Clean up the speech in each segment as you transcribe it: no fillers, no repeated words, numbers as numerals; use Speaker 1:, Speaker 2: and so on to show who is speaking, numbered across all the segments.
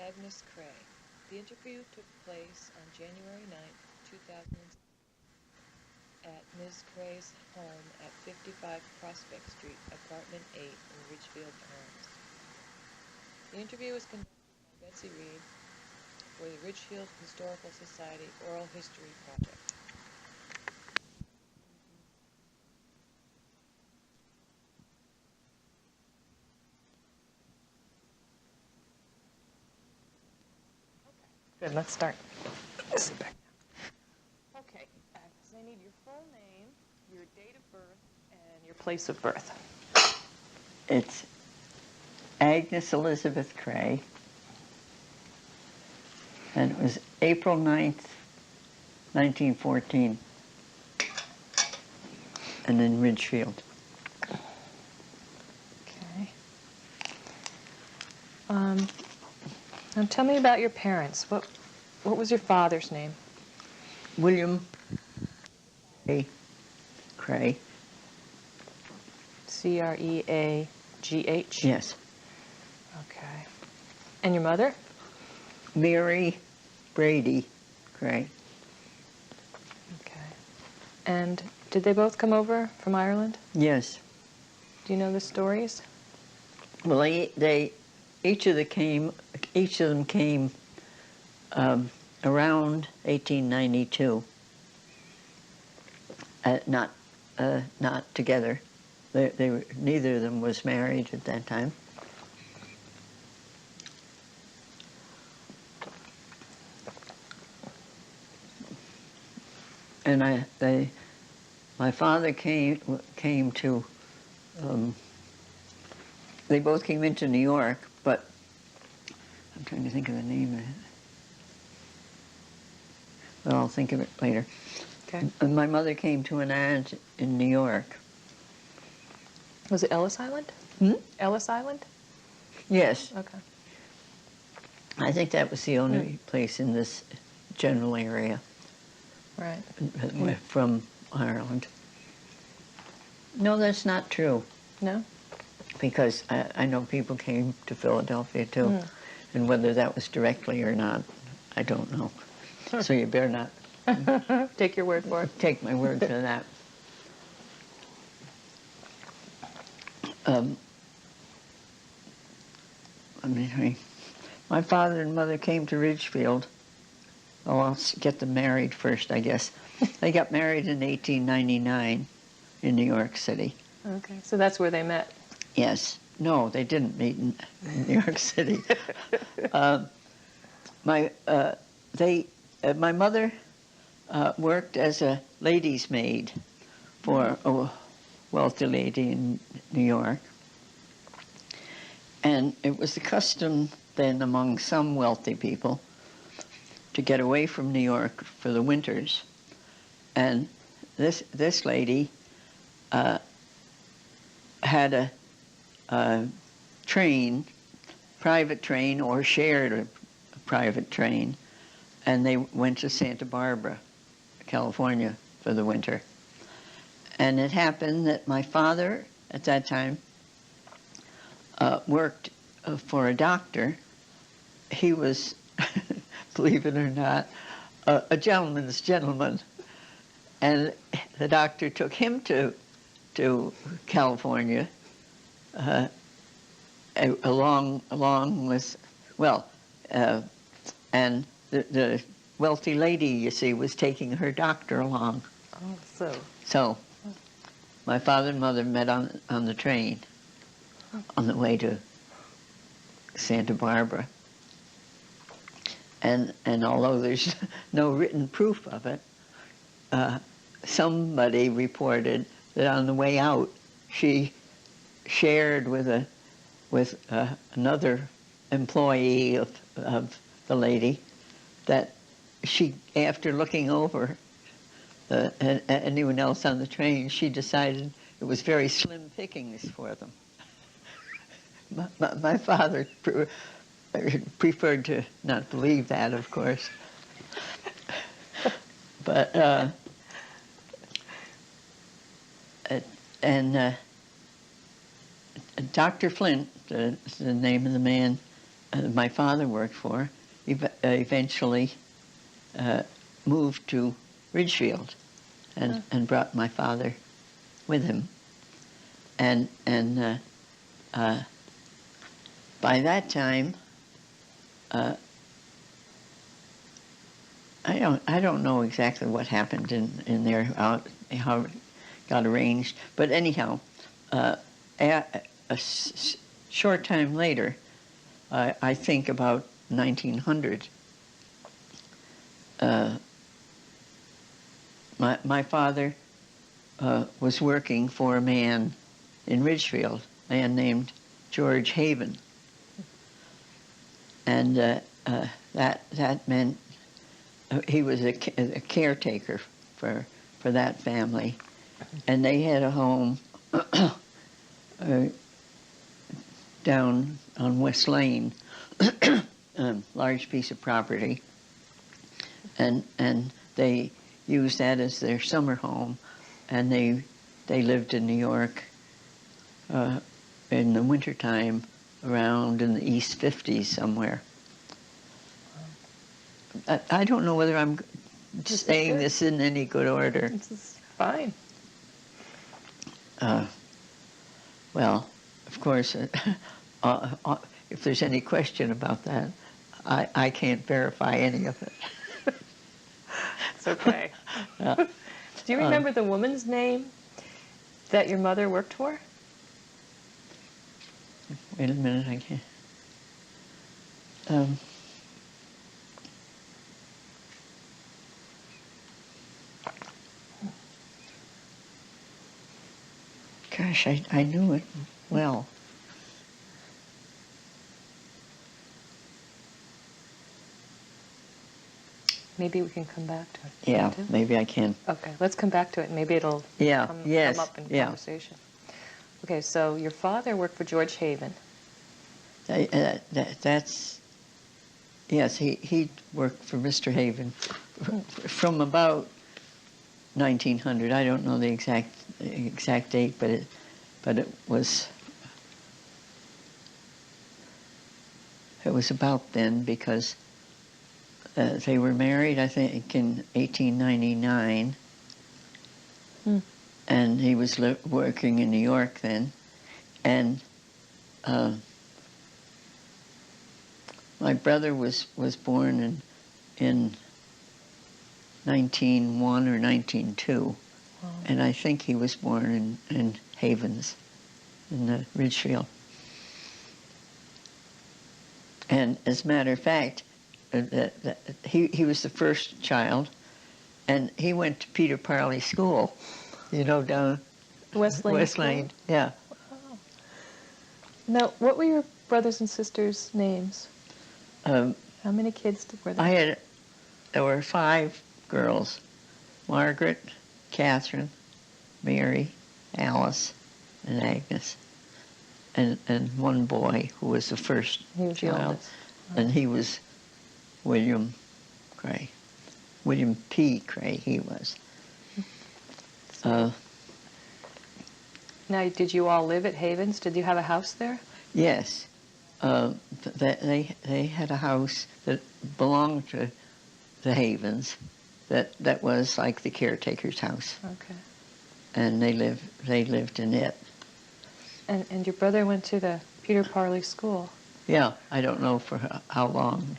Speaker 1: Agnes Creagh. The interview took place on January 9th, 2006 at Ms. Creagh's home at 55 Prospect Street, Apartment 8 in Ridgefield, Maryland. The interview was conducted by Betsy Reed for the Ridgefield Historical Society Oral History Project. Good, let's start. Sit back. Okay, Agnes, I need your full name, your date of birth, and your place of birth.
Speaker 2: It's Agnes Elizabeth Creagh, and it was April 9th, 1914, and in Ridgefield.
Speaker 1: Okay. Now tell me about your parents. What was your father's name?
Speaker 2: William A. Creagh.
Speaker 1: Creagh?
Speaker 2: Yes.
Speaker 1: Okay. And your mother?
Speaker 2: Mary Brady Creagh.
Speaker 1: Okay. And did they both come over from Ireland?
Speaker 2: Yes.
Speaker 1: Do you know the stories?
Speaker 2: Well, each of them came around 1892. Not together. Neither of them was married at that time. And my father came to. They both came into New York, but I'm trying to think of the name of it. Well, I'll think of it later.
Speaker 1: Okay.
Speaker 2: And my mother came to an aunt in New York.
Speaker 1: Was it Ellis Island?
Speaker 2: Hmm?
Speaker 1: Ellis Island?
Speaker 2: Yes.
Speaker 1: Okay.
Speaker 2: I think that was the only place in this general area.
Speaker 1: Right.
Speaker 2: From Ireland. No, that's not true.
Speaker 1: No?
Speaker 2: Because I know people came to Philadelphia too. And whether that was directly or not, I don't know. So you better not
Speaker 1: take your word for it.
Speaker 2: Take my word for that. My father and mother came to Ridgefield. Oh, I'll get them married first, I guess. They got married in 1899 in New York City.
Speaker 1: Okay, so that's where they met.
Speaker 2: Yes. No, they didn't meet in New York City. My mother worked as a lady's maid for a wealthy lady in New York. And it was the custom then among some wealthy people to get away from New York for the winters. And this lady had a train, private train, or shared a private train, and they went to Santa Barbara, California, for the winter. And it happened that my father, at that time, worked for a doctor. He was, believe it or not, a gentleman's gentleman. And the doctor took him to California, along with, and the wealthy lady, you see, was taking her doctor along.
Speaker 1: Oh, so.
Speaker 2: So, my father and mother met on the train on the way to Santa Barbara. And although there's no written proof of it, somebody reported that on the way out, she shared with another employee of the lady that she, after looking over anyone else on the train, she decided it was very slim pickings for them. My father preferred to not believe that, of course. But, Dr. Flint, the name of the man, my father worked for eventually moved to Ridgefield and brought my father with him. And by that time, I don't know exactly what happened in there, how it got arranged, but anyhow, a short time later, I think about 1900, my father was working for a man in Ridgefield, a man named George Haven, and that meant he was a caretaker for that family, and they had a home down on West Lane, large piece of property, and they used that as their summer home, and they lived in New York in the wintertime around in the East 50s somewhere. I don't know whether I'm saying this in any good order.
Speaker 3: This is fine.
Speaker 2: Well, of course, if there's any question about that, I can't verify any of it.
Speaker 3: It's okay. Do you remember the woman's name that your mother worked for?
Speaker 2: Wait a minute, I can't. Gosh, I knew it well.
Speaker 3: Maybe we can come back to it.
Speaker 2: Yeah,
Speaker 3: too?
Speaker 2: maybe I can.
Speaker 3: Okay, let's come back to it. Maybe it'll come up in conversation. Okay, so your father worked for George Haven.
Speaker 2: That's, yes, he worked for Mr. Haven from about 1900. I don't know the exact date, but it was about then, because they were married, I think, in 1899, and he was working in New York then, and my brother was born in 1901 or 1902, and I think he was born in Havens, in Ridgefield. And as a matter of fact, he was the first child, and he went to Peter Parley School, down
Speaker 3: West Lane.
Speaker 2: Yeah.
Speaker 3: Wow. Now, what were your brothers and sisters' names? How many kids were there?
Speaker 2: There were 5 girls: Margaret, Catherine, Mary, Alice, and Agnes, and one boy who was the first
Speaker 3: He was the
Speaker 2: child,
Speaker 3: oldest.
Speaker 2: and he was William Creagh. William P. Creagh, he was.
Speaker 3: Now, did you all live at Havens? Did you have a house there?
Speaker 2: Yes. They had a house that belonged to the Havens that was like the caretaker's house.
Speaker 3: Okay.
Speaker 2: And they lived in it.
Speaker 3: And your brother went to the Peter Parley School?
Speaker 2: Yeah, I don't know for how long.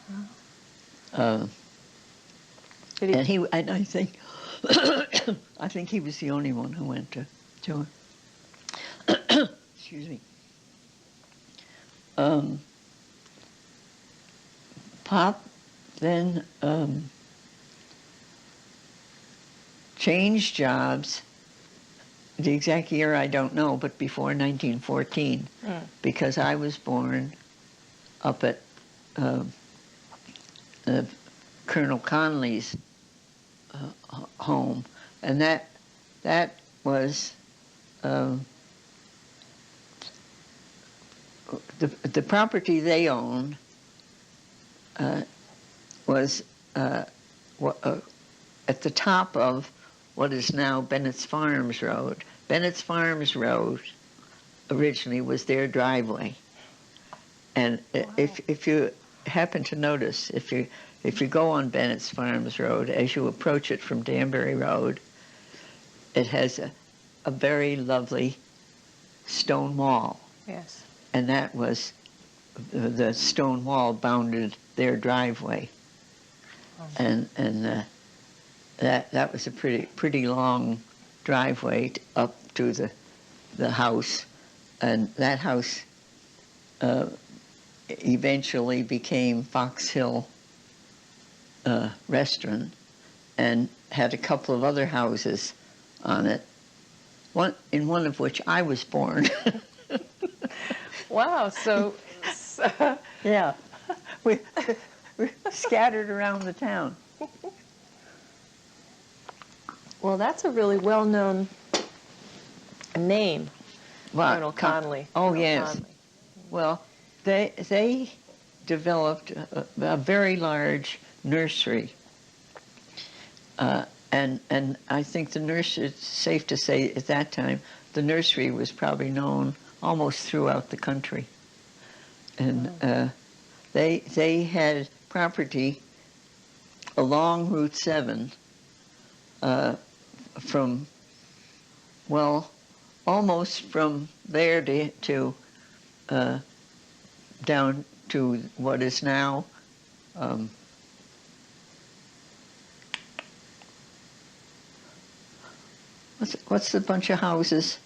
Speaker 3: Did he?
Speaker 2: And I think I think he was the only one who went to it. Excuse me. Pop then changed jobs. The exact year I don't know, but before 1914, because I was born up at Colonel Conley's home, and that was the property they owned was at the top of what is now Bennett's Farms Road. Bennett's Farms Road originally was their driveway, And if you happen to notice, if you go on Bennett's Farms Road, as you approach it from Danbury Road, it has a very lovely stone wall.
Speaker 3: Yes.
Speaker 2: And that was the stone wall bounded their driveway.
Speaker 3: Oh.
Speaker 2: And that was a pretty long driveway up to the house, and that house eventually became Fox Hill Restaurant, and had a couple of other houses on it. In one of which I was born.
Speaker 3: Wow! So
Speaker 2: yeah, we're scattered around the town.
Speaker 3: Well, that's a really well-known name, Colonel Conley.
Speaker 2: Oh,
Speaker 3: Colonel
Speaker 2: yes.
Speaker 3: Conley.
Speaker 2: Well, they developed a very large nursery, and I think the nursery, it's safe to say at that time, the nursery was probably known almost throughout the country. And they had property along Route 7 from, well, almost from there to down to what is now what's the bunch of houses?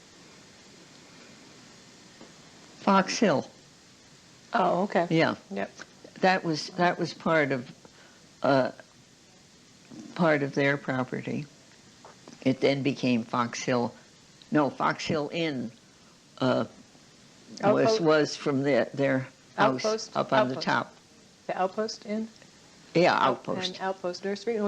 Speaker 2: Fox Hill.
Speaker 3: Oh, okay.
Speaker 2: Yeah.
Speaker 3: Yep.
Speaker 2: That was part of their property. It then became Fox Hill. No, Fox Hill Inn was from their house
Speaker 3: Outpost?
Speaker 2: up on the
Speaker 3: Outpost.
Speaker 2: top.
Speaker 3: The Outpost Inn?
Speaker 2: Yeah, Outpost.
Speaker 3: And Outpost Nursery.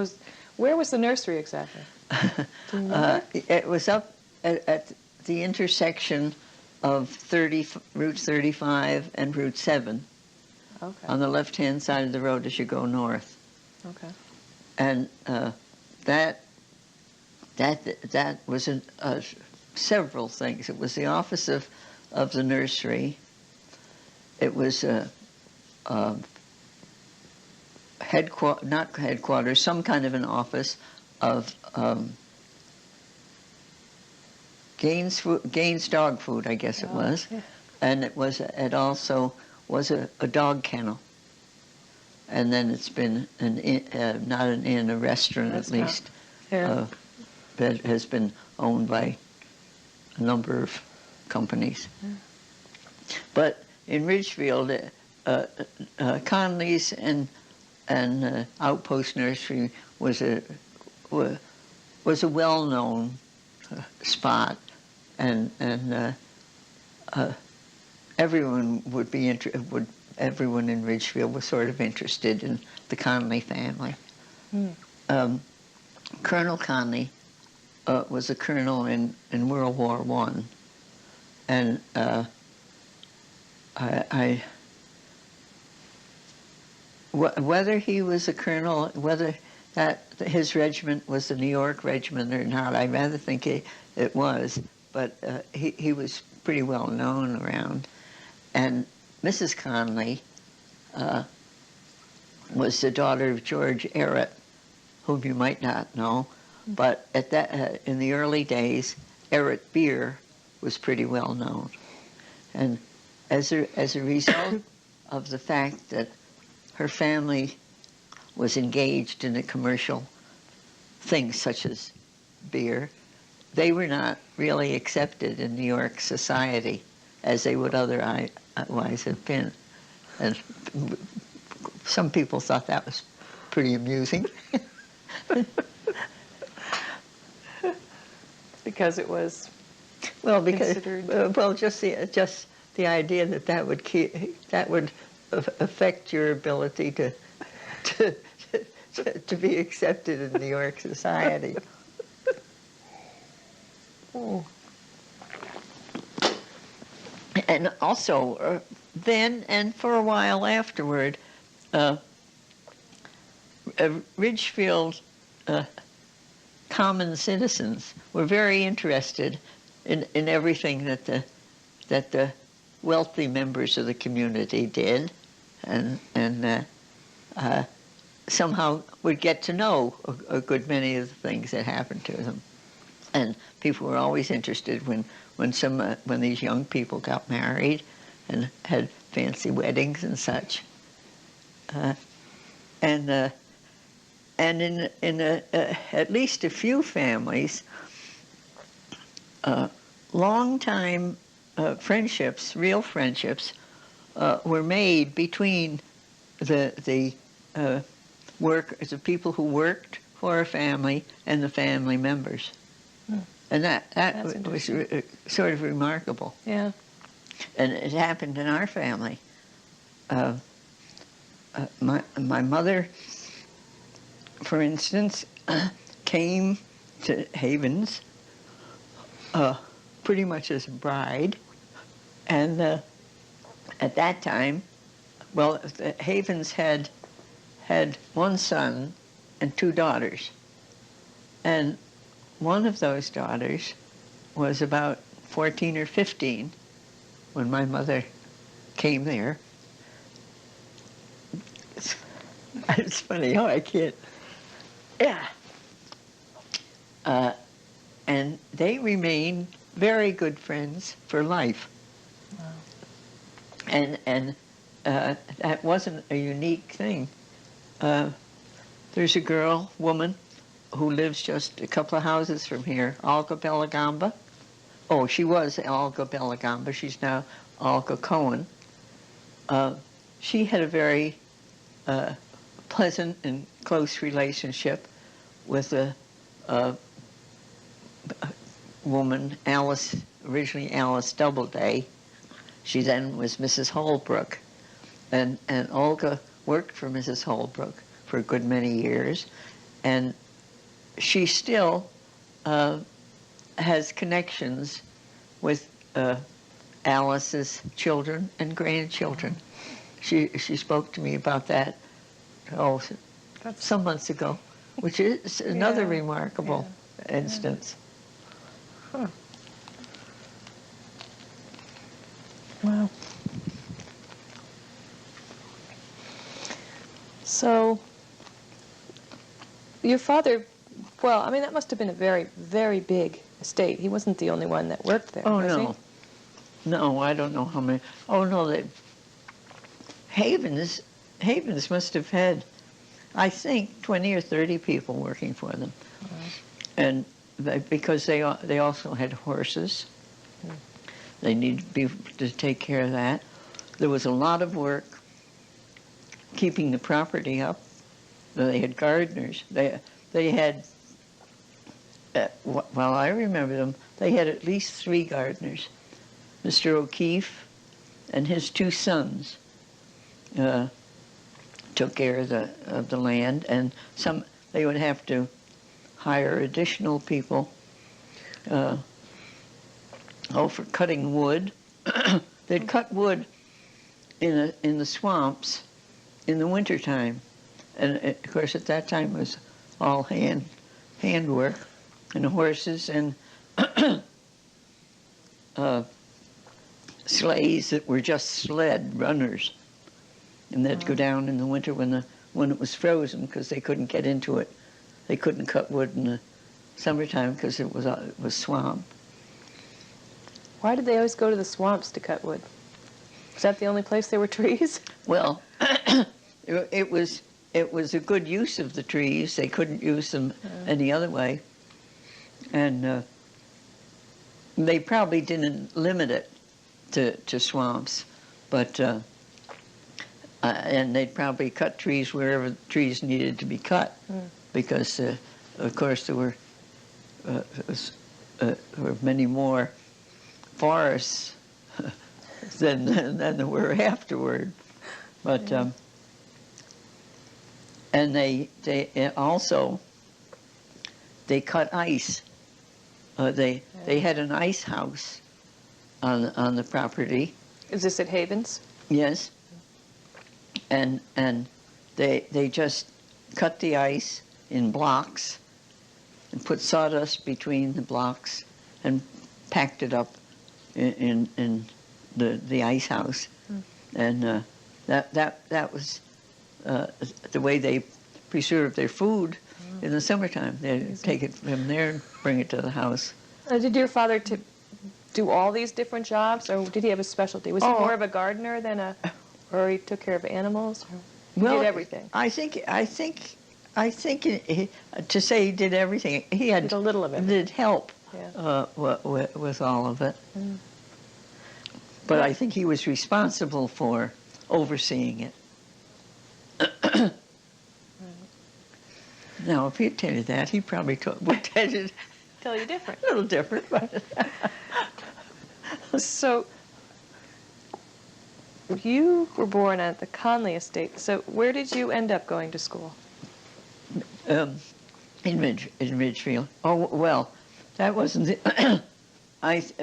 Speaker 3: Where was the nursery exactly? Do you remember?
Speaker 2: It was up at the intersection of Route 35 and Route 7,
Speaker 3: Okay.
Speaker 2: on the left-hand side of the road as you go north.
Speaker 3: Okay.
Speaker 2: And that was several things. It was the office of the nursery. It was not headquarters, some kind of an office of Gaines Dog Food, I guess it was,
Speaker 3: yeah.
Speaker 2: and it also was a dog kennel, and then it's been not an inn, a restaurant at least,
Speaker 3: Yeah.
Speaker 2: that has been owned by a number of companies.
Speaker 3: Yeah.
Speaker 2: But in Ridgefield, Conley's and Outpost Nursery was a well-known spot, and everyone everyone in Ridgefield was sort of interested in the Conley family. Colonel Conley was a colonel in World War I, and whether he was a colonel, whether that his regiment was the New York Regiment or not, I rather think it was, but he was pretty well known around. And Mrs. Conley was the daughter of George Errett, whom you might not know, but at that in the early days, Errett beer was pretty well known. And as a result of the fact that her family was engaged in a commercial things such as beer, they were not really accepted in New York society as they would otherwise have been. And some people thought that was pretty amusing.
Speaker 3: Because it was
Speaker 2: considered... just the idea that would affect your ability to be accepted in New York society.
Speaker 3: Oh.
Speaker 2: And also, then and for a while afterward, Ridgefield common citizens were very interested in everything that the wealthy members of the community did, and somehow would get to know a good many of the things that happened to them. And people were always interested when these young people got married and had fancy weddings and such. And in at least a few families, long-time friendships, real friendships, were made between the people who worked for a family and the family members. And that was sort of remarkable.
Speaker 3: Yeah.
Speaker 2: And it happened in our family. My mother, for instance, came to Havens pretty much as a bride. And at that time, well, Havens had one son and 2 daughters. And one of those daughters was about 14 or 15 when my mother came there. It's funny how I can't. Yeah. And they remained very good friends for life. Wow. And that wasn't a unique thing. There's a woman, who lives just a couple of houses from here, Olga Belagamba. Oh, she was Olga Belagamba. She's now Olga Cohen. She had a very pleasant and close relationship with a woman, originally Alice Doubleday. She then was Mrs. Holbrook. And Olga worked for Mrs. Holbrook for a good many years. And she still has connections with Alice's children and grandchildren. She spoke to me about that some months ago, which is another remarkable instance.
Speaker 3: Huh. Wow. So, your father, well, I mean, that must have been a very, very big estate. He wasn't the only one that worked there, was
Speaker 2: no.
Speaker 3: he?
Speaker 2: No, I don't know how many. Oh, no, Havens must have had, I think, 20 or 30 people working for them. And because they also had horses. They needed to take care of that. There was a lot of work keeping the property up. They had gardeners. They had, well, I remember them, they had at least 3 gardeners. Mr. O'Keefe and his 2 sons took care of the land, and they would have to hire additional people for cutting wood. They'd cut wood in the swamps in the wintertime. And of course at that time it was all handwork, and horses and sleighs that were just sled runners. And they'd go down in the winter when it was frozen, because they couldn't get into it. They couldn't cut wood in the summertime because it was swamp.
Speaker 3: Why did they always go to the swamps to cut wood? Was that the only place there were trees?
Speaker 2: Well, it was a good use of the trees. They couldn't use them any other way. And they probably didn't limit it to swamps, but and they'd probably cut trees wherever trees needed to be cut, because of course there were many more forests than there were afterward. But and they also cut ice. They had an ice house on the property.
Speaker 3: Is this at Havens?
Speaker 2: Yes. And they just cut the ice in blocks and put sawdust between the blocks and packed it up in the ice house, and that was the way they preserved their food in the summertime. They'd take it from there and bring it to the house.
Speaker 3: Did your father do all these different jobs, or did he have a specialty? Was he more of a gardener than or he took care of animals? Or he did everything.
Speaker 2: I think to say he did everything, he did
Speaker 3: a little of it.
Speaker 2: Did help
Speaker 3: Yeah.
Speaker 2: with all of it. But I think he was responsible for overseeing it. Now, if he'd tell you that, he probably would tell you
Speaker 3: different.
Speaker 2: A little different. But
Speaker 3: So, you were born at the Conley estate. So, where did you end up going to school?
Speaker 2: in Ridgefield. Oh, well, that wasn't the...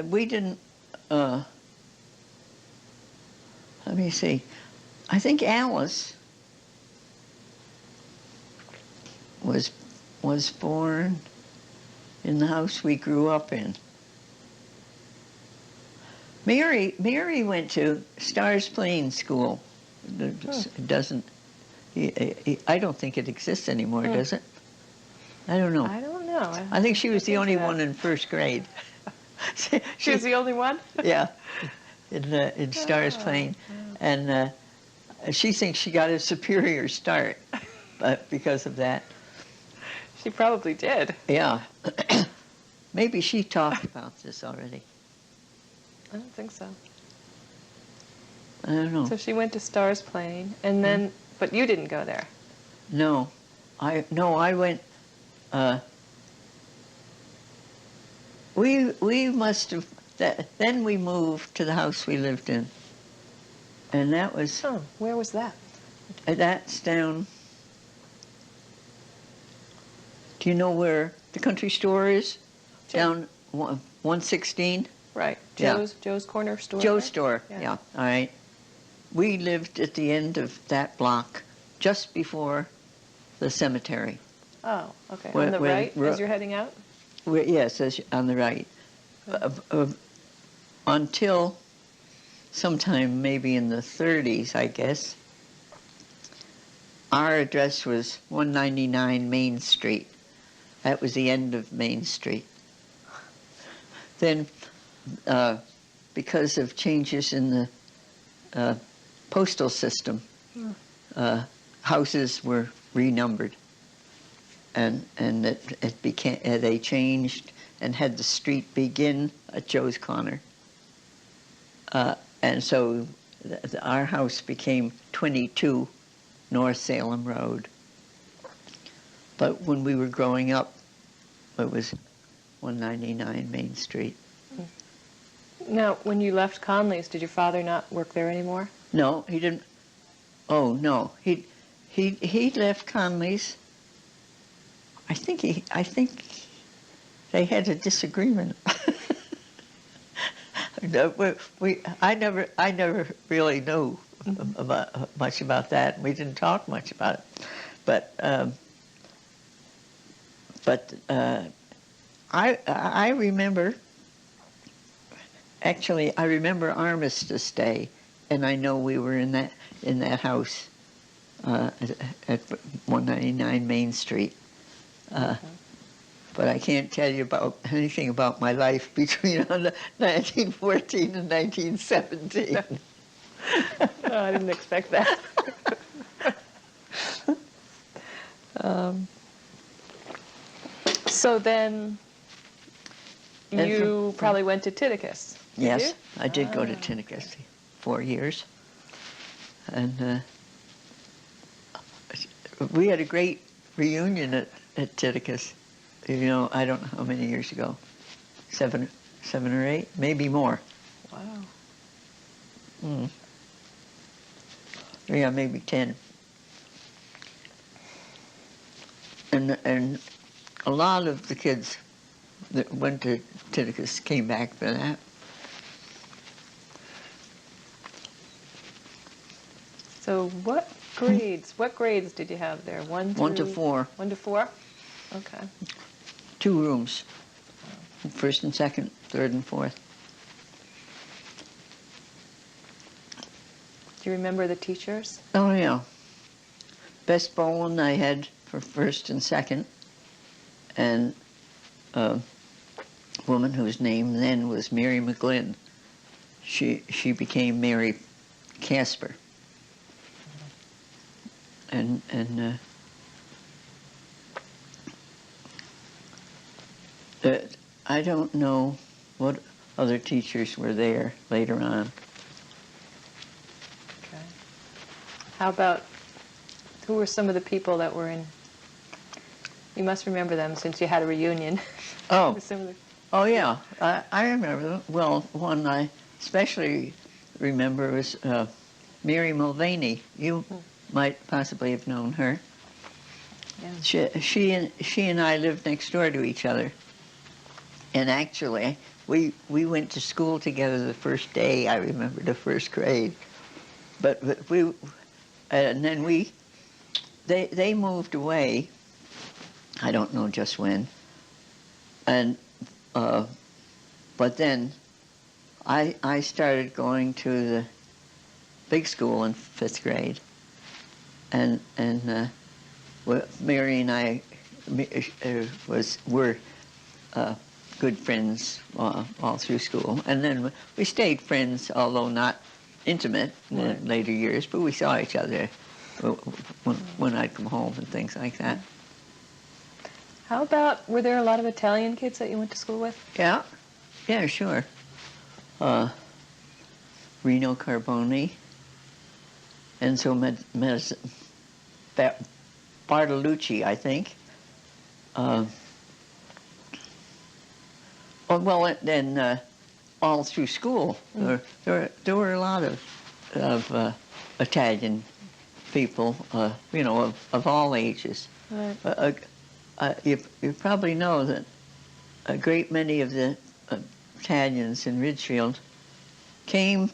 Speaker 2: we didn't... let me see. I think Alice was born in the house we grew up in. Mary went to Stars Plain School. It doesn't... I don't think it exists anymore, does it? I don't know.
Speaker 3: I don't know.
Speaker 2: I think she was the only one in first grade.
Speaker 3: She was the only one?
Speaker 2: Yeah, in Stars Plain. And she thinks she got a superior start because of that.
Speaker 3: She probably did.
Speaker 2: Yeah. Maybe she talked about this already.
Speaker 3: I don't think so.
Speaker 2: I don't know.
Speaker 3: So she went to Stars Plain, and then, but you didn't go there.
Speaker 2: No, I went. We must have. Then we moved to the house we lived in, and that was.
Speaker 3: Oh, where was that?
Speaker 2: That's down. Do you know where the country store is?
Speaker 3: Sure.
Speaker 2: Down 116.
Speaker 3: Right.
Speaker 2: Yeah.
Speaker 3: Joe's corner store.
Speaker 2: Joe's
Speaker 3: right?
Speaker 2: store. Yeah. All right. We lived at the end of that block, just before the cemetery.
Speaker 3: Oh, okay. On the right, as you're heading out?
Speaker 2: Yes, on the right. Until sometime maybe in the 30s, I guess, our address was 199 Main Street. That was the end of Main Street. Then, because of changes in the postal system, houses were renumbered, and it became they changed and had the street begin at Joe's Corner, and so our house became 22 North Salem Road. But when we were growing up, it was 199 Main Street.
Speaker 3: Now, when you left Conley's, did your father not work there anymore?
Speaker 2: No, he didn't. Oh no, he left Conley's. I think they had a disagreement. I never really knew much about that. We didn't talk much about it, but I remember. Actually, I remember Armistice Day, and I know we were in that house at 199 Main Street. But I can't tell you anything about my life between 1914 and 1917.
Speaker 3: No, I didn't expect that. So then you probably went to Titicus.
Speaker 2: Yes, I did go to Tinicus 4 years. And we had a great reunion at Titicus. You know, I don't know how many years ago. 7 or 8, maybe more.
Speaker 3: Wow.
Speaker 2: Yeah, maybe 10. And a lot of the kids that went to Titicus came back for that.
Speaker 3: So what grades did you have there? 1
Speaker 2: to 4.
Speaker 3: 1 to 4? Okay.
Speaker 2: 2 rooms. First and second, third and fourth.
Speaker 3: Do you remember the teachers?
Speaker 2: Oh, yeah. Best Bowen I had for first and second, and a woman whose name then was Mary McGlynn. She became Mary Casper. And I don't know what other teachers were there later on.
Speaker 3: Okay. How about, who were some of the people that were in, you must remember them since you had a reunion.
Speaker 2: Oh,
Speaker 3: Some of the,
Speaker 2: oh yeah, I remember them. Well, one I especially remember was Mary Mulvaney. You might possibly have known her.
Speaker 3: yeah.
Speaker 2: She and I lived next door to each other. And actually, we went to school together the first day. I remember the first grade. But we, and then they moved away. I don't know just when. And but then I started going to the big school in 5th grade, and Mary and I were good friends all through school, and then we stayed friends, although not intimate in the later years. But we saw each other when I'd come home and things like that.
Speaker 3: How about, were there a lot of Italian kids that you went to school with?
Speaker 2: Yeah, sure. Reno Carboni, Enzo Bartolucci, I think. Then all through school, there were a lot of Italian people, of all ages.
Speaker 3: Right.
Speaker 2: You probably know that a great many of the Italians in Ridgefield came,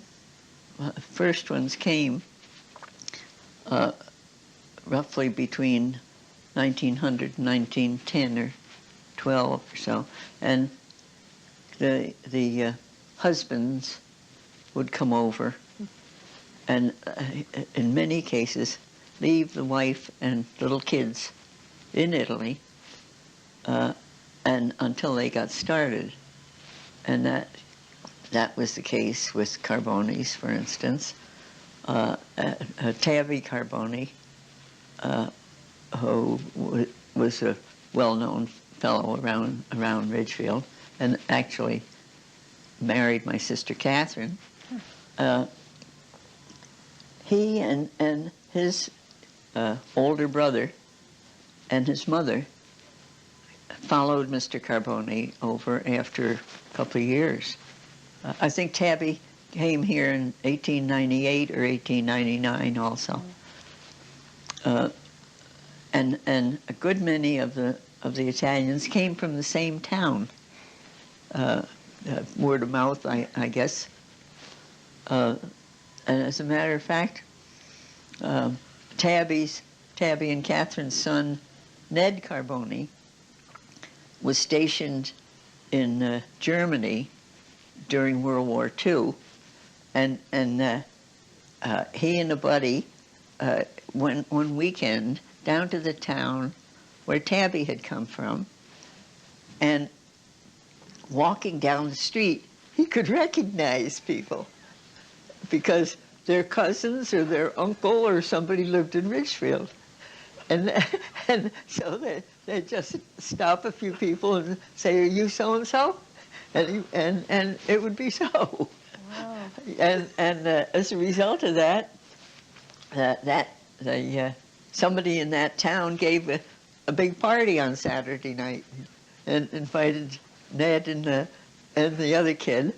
Speaker 2: first ones came roughly between 1900 and 1910 or 12 or so, and the husbands would come over and in many cases leave the wife and little kids in Italy and until they got started. And that was the case with Carbonis, for instance. Tabby Carboni, who was a well-known fellow around Ridgefield, and actually married my sister Catherine. He and his older brother and his mother followed Mr. Carboni over after a couple of years. I think Tabby came here in 1898 or 1899 also. And a good many of the Italians came from the same town. Word of mouth, I guess. And as a matter of fact, Tabby and Catherine's son, Ned Carboni, was stationed in Germany during World War II, and he and a buddy went one weekend down to the town where Tabby had come from, and walking down the street, he could recognize people because their cousins or their uncle or somebody lived in Ridgefield. And so they'd just stop a few people and say, "Are you so-and-so?" And it would be so.
Speaker 3: Wow.
Speaker 2: And as a result of that, somebody in that town gave a big party on Saturday night and invited Ned and the other kid,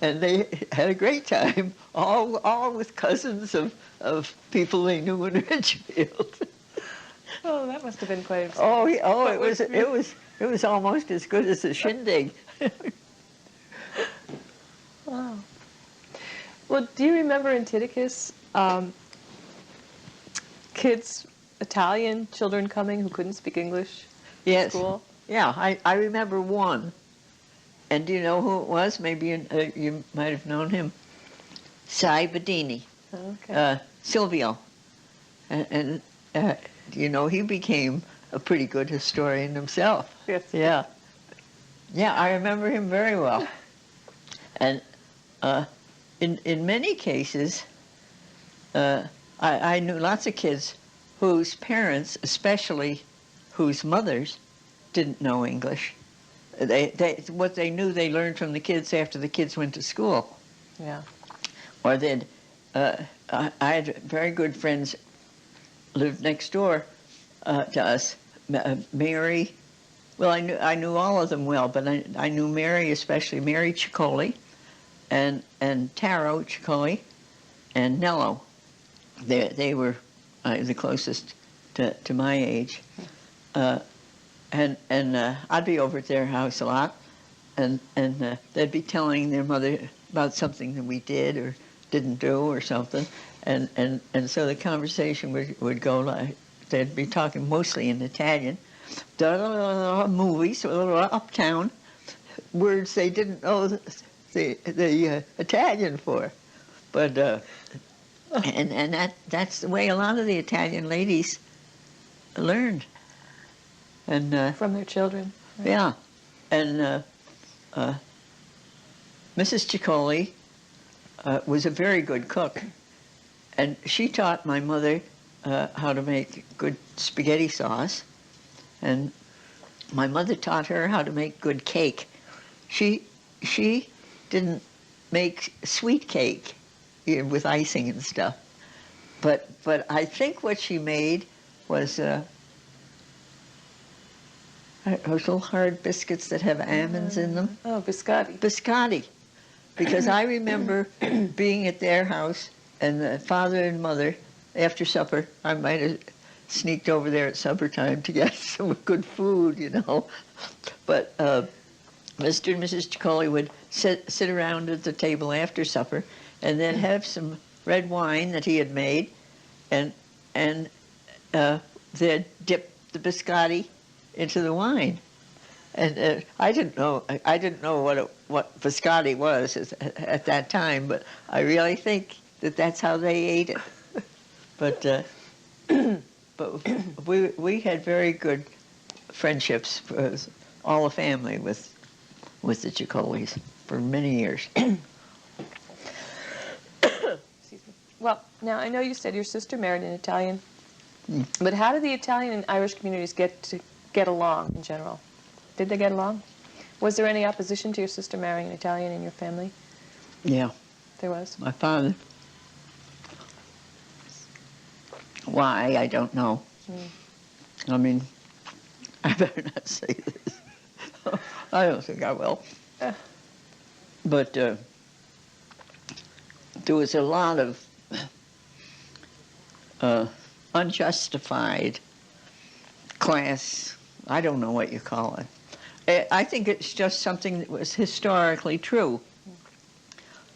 Speaker 2: and they had a great time, all with cousins of people they knew in Ridgefield.
Speaker 3: Oh, that must have been quite
Speaker 2: It was almost as good as a shindig.
Speaker 3: Wow. Well, do you remember in Titicus, kids, Italian children coming who couldn't speak English
Speaker 2: Yes.
Speaker 3: to school?
Speaker 2: Yeah, I remember one. And do you know who it was? Maybe you might have known him. Cy Bedini.
Speaker 3: Okay.
Speaker 2: Silvio. And you know, he became a pretty good historian himself.
Speaker 3: Yes.
Speaker 2: Yeah. Yeah, I remember him very well. And in many cases, I knew lots of kids whose parents, especially whose mothers, didn't know English. What they knew, they learned from the kids after the kids went to school.
Speaker 3: Yeah.
Speaker 2: Or they'd, I had very good friends lived next door to us. Mary, well, I knew all of them well, but I knew Mary, especially Mary Ciccoli, and Taro Ciccoli, and Nello. They were the closest to my age. And I'd be over at their house a lot, and they'd be telling their mother about something that we did or didn't do or something, and so the conversation would go like, they'd be talking mostly in Italian, movies, uptown, words they didn't know the Italian for, but and that's the way a lot of the Italian ladies learned. And
Speaker 3: From their children. Right?
Speaker 2: yeah, and Mrs. Ciccoli was a very good cook, and she taught my mother how to make good spaghetti sauce, and my mother taught her how to make good cake. She didn't make sweet cake with icing and stuff, but I think what she made was those little hard biscuits that have almonds in them.
Speaker 3: Oh, biscotti.
Speaker 2: Biscotti. Because I remember being at their house, and the father and mother, after supper, I might have sneaked over there at supper time to get some good food, you know. But Mr. and Mrs. Ciccoli would sit around at the table after supper and then have some red wine that he had made, and they'd dip the biscotti into the wine, and I didn't know what biscotti was at that time, but I really think that's how they ate it. But we had very good friendships, all the family with the Ciccolis for many years.
Speaker 3: Excuse me. Well, now I know you said your sister married an Italian, but how did the Italian and Irish communities get along in general? Did they get along? Was there any opposition to your sister marrying an Italian in your family?
Speaker 2: Yeah.
Speaker 3: There was?
Speaker 2: My father. Why, I don't know. I mean, I better not say this. I don't think I will. But there was a lot of unjustified class, I don't know what you call it. I think it's just something that was historically true,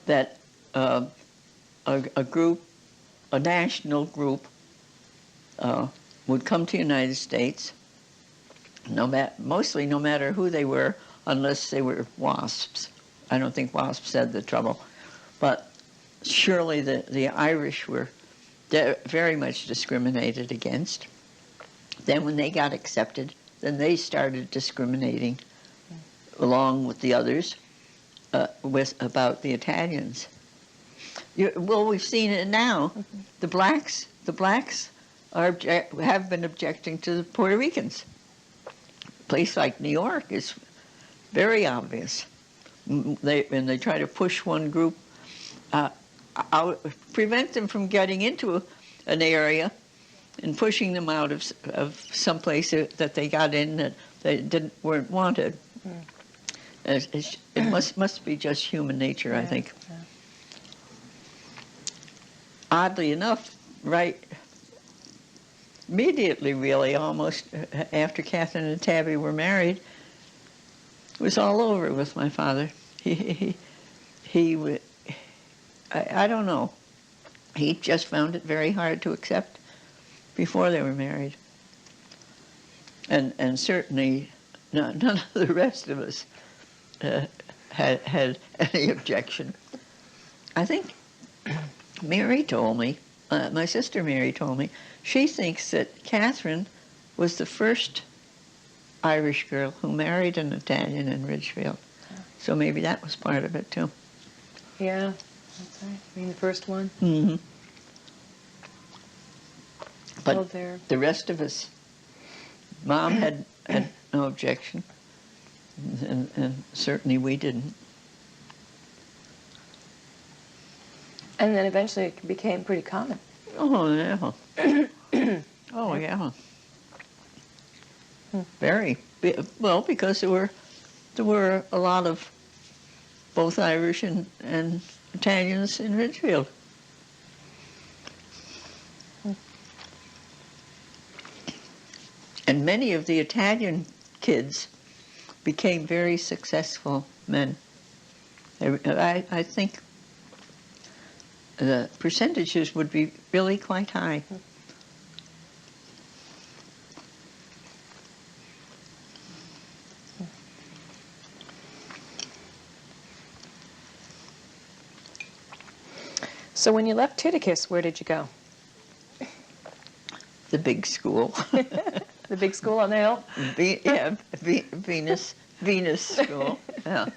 Speaker 2: that a group, a national group, would come to the United States, mostly no matter who they were, unless they were WASPs. I don't think WASPs had the trouble, but surely the Irish were very much discriminated against. Then when they got accepted, then they started discriminating along with the others about the Italians. Well, we've seen it now. The blacks have been objecting to the Puerto Ricans. A place like New York is very obvious. They try to push one group out, prevent them from getting into an area, and pushing them out of some place that they got in that they weren't wanted. It must be just human nature, I think.
Speaker 3: Yeah.
Speaker 2: Oddly enough, right immediately, really, almost after Catherine and Tabby were married, it was all over with my father. I don't know. He just found it very hard to accept before they were married. And certainly none of the rest of us had any objection. I think Mary told me, my sister Mary told me, she thinks that Catherine was the first Irish girl who married an Italian in Ridgefield. So maybe that was part of it too.
Speaker 3: Yeah, that's right. I mean, the first one.
Speaker 2: Mm-hmm. But
Speaker 3: Oh, there.
Speaker 2: the rest of us, Mom had no objection, and certainly we didn't.
Speaker 3: And then eventually it became pretty common.
Speaker 2: Oh, yeah. Oh, yeah. Very. Well, because there were a lot of both Irish and Italians in Ridgefield. And many of the Italian kids became very successful men. I think the percentages would be really quite high.
Speaker 3: So when you left Titicus, where did you go?
Speaker 2: The big school.
Speaker 3: The big school on the hill?
Speaker 2: Venus School. Yeah.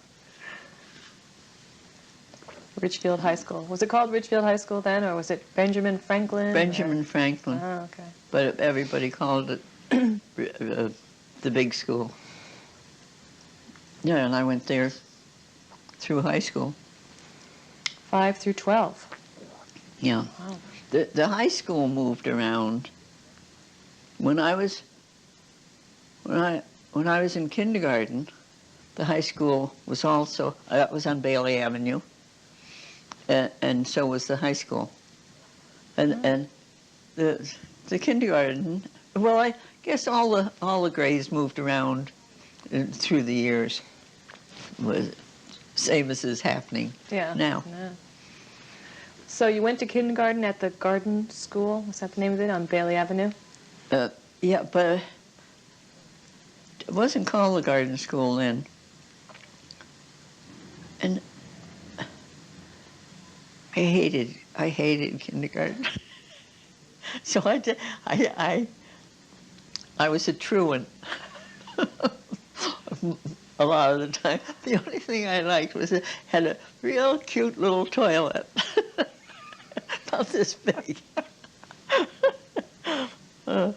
Speaker 3: Ridgefield High School. Was it called Ridgefield High School then, or was it Benjamin Franklin?
Speaker 2: Benjamin Franklin.
Speaker 3: Oh, okay.
Speaker 2: But everybody called it the big school. Yeah, and I went there through high school.
Speaker 3: 5 through 12.
Speaker 2: Yeah.
Speaker 3: Wow.
Speaker 2: The high school moved around. When I was in kindergarten, the high school was also that was on Bailey Avenue, and so was the high school, and the kindergarten. Well, I guess all the grades moved around through the years. Was same as is happening now.
Speaker 3: Yeah. So you went to kindergarten at the garden school? Was that the name of it, on Bailey Avenue?
Speaker 2: Yeah, but it wasn't called the garden school then. And I hated kindergarten. So I was a truant a lot of the time. The only thing I liked was it had a real cute little toilet. About this big.
Speaker 3: That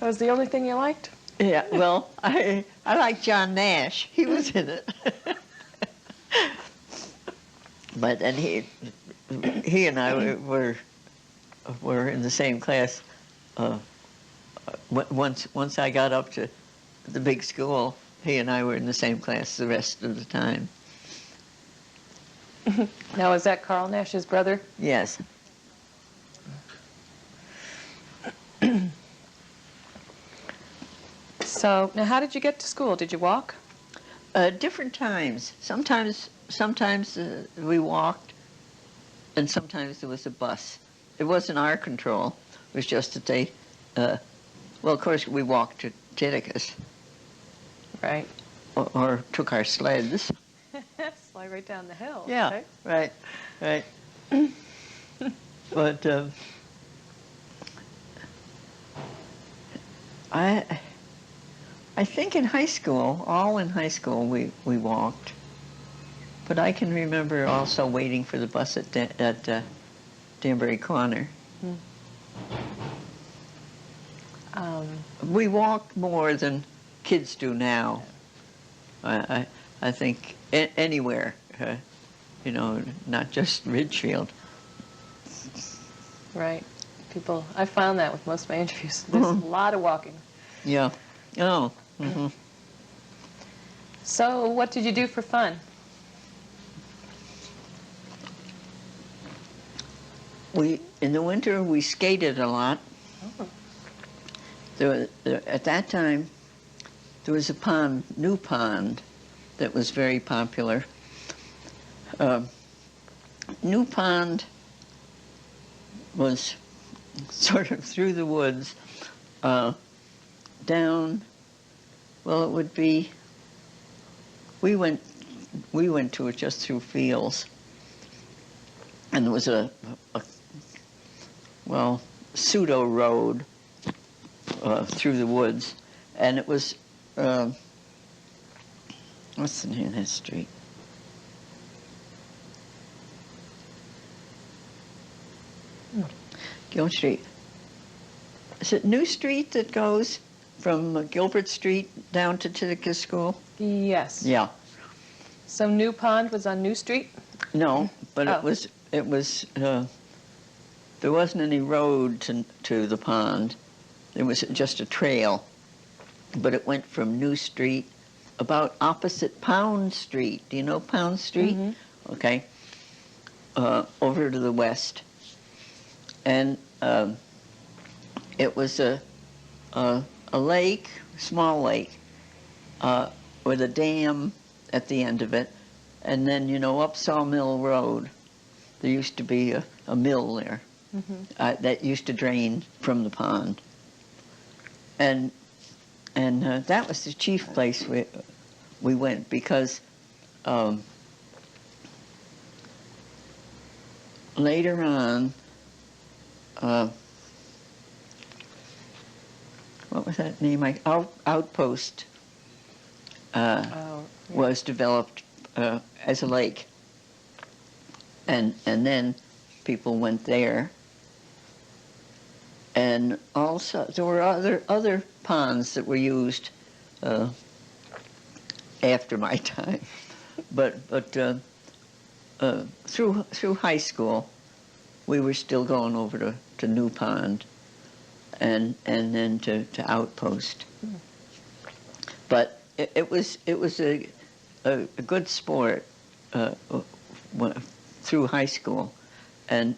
Speaker 3: was the only thing you liked?
Speaker 2: Yeah, well, I like John Nash. He was in it. But then he and I were in the same class. Once I got up to the big school, he and I were in the same class the rest of the time.
Speaker 3: Now, is that Carl Nash's brother?
Speaker 2: Yes.
Speaker 3: So, now how did you get to school? Did you walk?
Speaker 2: Different times. Sometimes we walked, and sometimes there was a bus. It wasn't our control. It was just that they, well, of course, we walked to Titicus.
Speaker 3: Right.
Speaker 2: Or took our sleds.
Speaker 3: Slide right down the hill.
Speaker 2: Yeah,
Speaker 3: okay.
Speaker 2: right. But I think in high school, all in high school, we walked. But I can remember also waiting for the bus at Danbury Corner. We walked more than kids do now. I think anywhere, not just Ridgefield.
Speaker 3: Right. People, I found that with most of my interviews. There's a lot of walking.
Speaker 2: Yeah. Oh. Mm-hmm.
Speaker 3: So, what did you do for fun?
Speaker 2: In the winter, we skated a lot. Oh. At that time, there was a new pond, that was very popular. New Pond was sort of through the woods, down. Well, it would be. We went to it just through fields, and there was a well, pseudo road through the woods, and it was what's the name of that street? Gilbert Street. Is it New Street that goes from Gilbert Street down to Titica School?
Speaker 3: Yes.
Speaker 2: Yeah.
Speaker 3: So New Pond was on New Street?
Speaker 2: No, but
Speaker 3: Oh.
Speaker 2: it was there wasn't any road to the pond. It was just a trail, but it went from New Street about opposite Pound Street. Do you know Pound Street?
Speaker 3: Mm-hmm.
Speaker 2: Okay. Over to the west, and it was a lake, small lake, with a dam at the end of it, and then up Sawmill Road, there used to be a mill there. Mm-hmm. That used to drain from the pond, and that was the chief place we went, because later on, what was that name? Outpost was developed as a lake, and then people went there. And also, there were other ponds that were used after my time, but through high school, we were still going over to New Pond, and then to Outpost. But it was a good sport through high school, and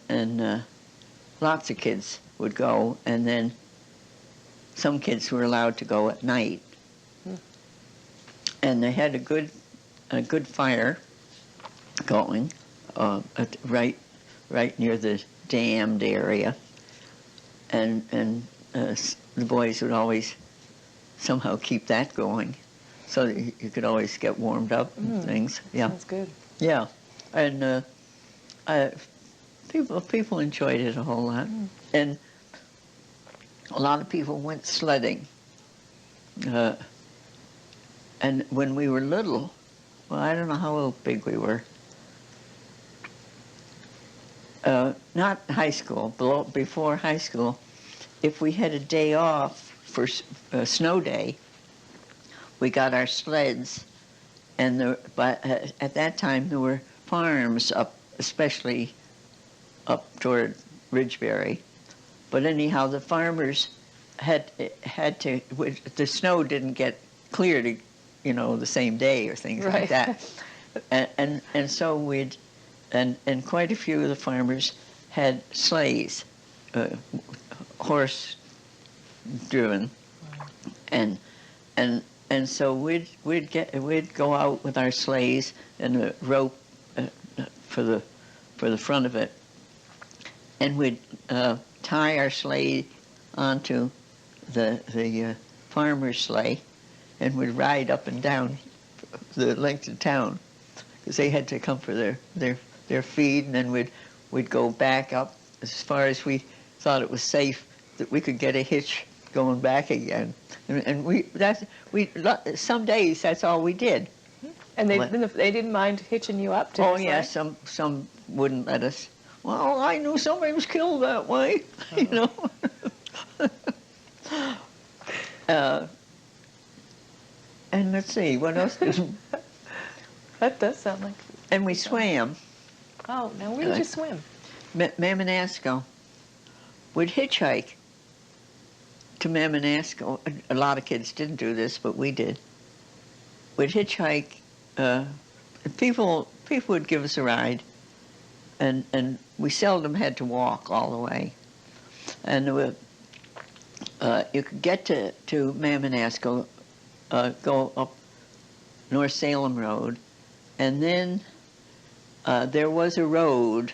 Speaker 2: lots of kids would go, and then some kids were allowed to go at night. And they had a good fire going right near the dammed area, and the boys would always somehow keep that going, so that you could always get warmed up and things. Yeah,
Speaker 3: That's good.
Speaker 2: yeah, and people enjoyed it a whole lot, and a lot of people went sledding. And when we were little, well, I don't know how big we were. Not high school, before high school, if we had a day off for a snow day, we got our sleds, and at that time there were farms up, especially up toward Ridgebury. But anyhow, the farmers had to. The snow didn't get cleared, the same day or things like that, and so and quite a few of the farmers had sleighs, horse driven, and so we'd go out with our sleighs and a rope for the front of it, and we'd tie our sleigh onto the farmer's sleigh, and we'd ride up and down the length of town, because they had to come for their feed, and then we'd go back up as far as we thought it was safe that we could get a hitch going back again, and some days that's all we did.
Speaker 3: And they didn't mind hitching you up to
Speaker 2: Oh
Speaker 3: the
Speaker 2: yeah,
Speaker 3: sleigh?
Speaker 2: some wouldn't let us. Well, I knew somebody was killed that way, and let's see, what else?
Speaker 3: That does sound like...
Speaker 2: And we swam.
Speaker 3: Oh, now where did you swim?
Speaker 2: Mamanasco. We'd hitchhike to Mamanasco. A lot of kids didn't do this, but we did. We'd hitchhike. People would give us a ride, and we seldom had to walk all the way. And you could get to Mamanasco, go up North Salem Road, and then there was a road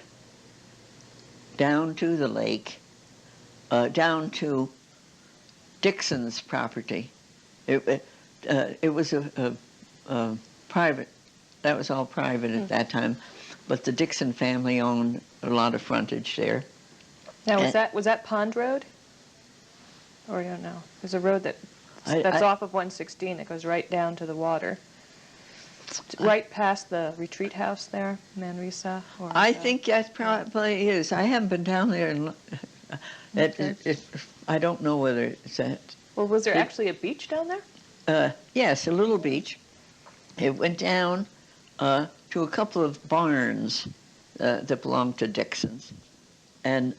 Speaker 2: down to the lake, down to Dixon's property. It was a private. That was all private at that time, but the Dixon family owned a lot of frontage there.
Speaker 3: Now,
Speaker 2: And-
Speaker 3: was that Pond Road? Or I don't know. There's a road that's
Speaker 2: I-
Speaker 3: off of 116 that goes right down to the water. Right past the retreat house there, Manresa? Or,
Speaker 2: I think that probably is. I haven't been down there, and
Speaker 3: Okay.
Speaker 2: I don't know whether it's that.
Speaker 3: Well, was there actually a beach down there?
Speaker 2: Yes, a little beach. It went down to a couple of barns that belonged to Dixons, and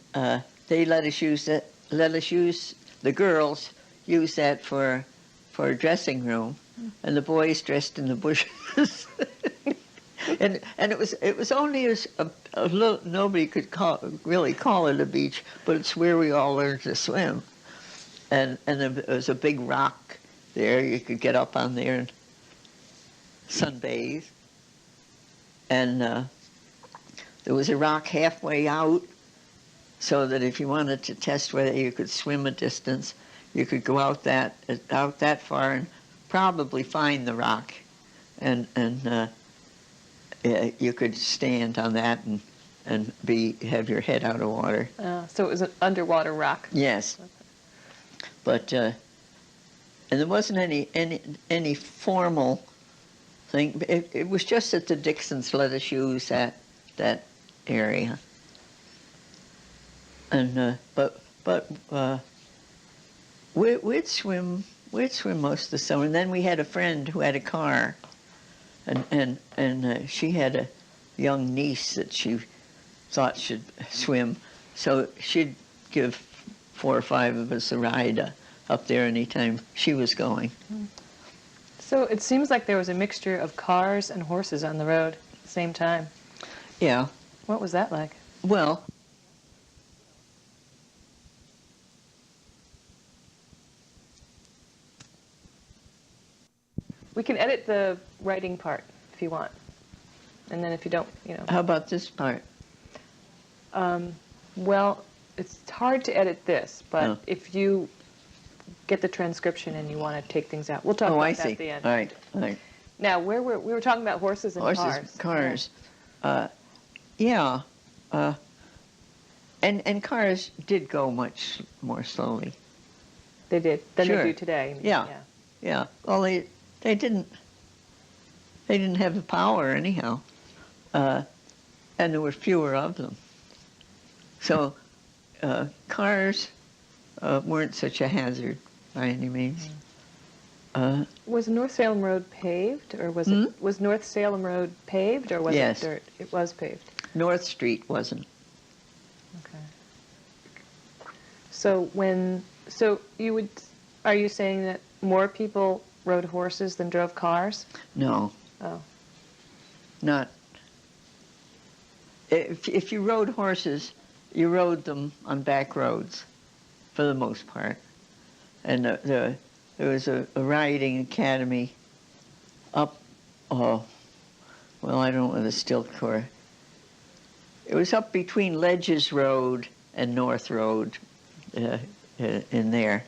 Speaker 2: they let us use that. The girls use that for a dressing room, and the boys dressed in the bushes. and it was only a little, nobody could really call it a beach, but it's where we all learned to swim. And there was a big rock there. You could get up on there and sunbathe. And there was a rock halfway out, so that if you wanted to test whether you could swim a distance, you could go out that far and probably find the rock, and you could stand on that and have your head out of water.
Speaker 3: So it was an underwater rock.
Speaker 2: Yes, but and there wasn't any formal thing. It was just that the Dixons let us use that area, and but we'd swim most of the summer. And then we had a friend who had a car, and she had a young niece that she thought should swim, so she'd give 4 or 5 of us a ride up there anytime she was going.
Speaker 3: So it seems like there was a mixture of cars and horses on the road at the same time.
Speaker 2: Yeah.
Speaker 3: What was that like?
Speaker 2: Well,
Speaker 3: We can edit the writing part if you want. And then if you don't,
Speaker 2: how about this part?
Speaker 3: Well, it's hard to edit this, but
Speaker 2: Oh.
Speaker 3: if you get the transcription and you want to take things out, we'll talk
Speaker 2: Oh,
Speaker 3: about
Speaker 2: I
Speaker 3: that
Speaker 2: see.
Speaker 3: at the end.
Speaker 2: All right.
Speaker 3: Now, we were talking about horses and
Speaker 2: Horses,
Speaker 3: cars.
Speaker 2: cars. Yeah. And cars did go much more slowly.
Speaker 3: They did than
Speaker 2: Sure.
Speaker 3: they do today. I mean,
Speaker 2: Yeah. Yeah. Well, they didn't have the power anyhow, and there were fewer of them. So cars weren't such a hazard by any means.
Speaker 3: Was North Salem Road paved, or was was North Salem Road paved, or was
Speaker 2: Yes.
Speaker 3: it dirt? It was paved.
Speaker 2: North Street wasn't.
Speaker 3: Okay. So are you saying that more people rode horses than drove cars?
Speaker 2: No,
Speaker 3: Oh.
Speaker 2: not. If you rode horses, you rode them on back roads, for the most part, and there was a riding academy up. Oh, well, I don't know the stilt course. It was up between Ledges Road and North Road, in there,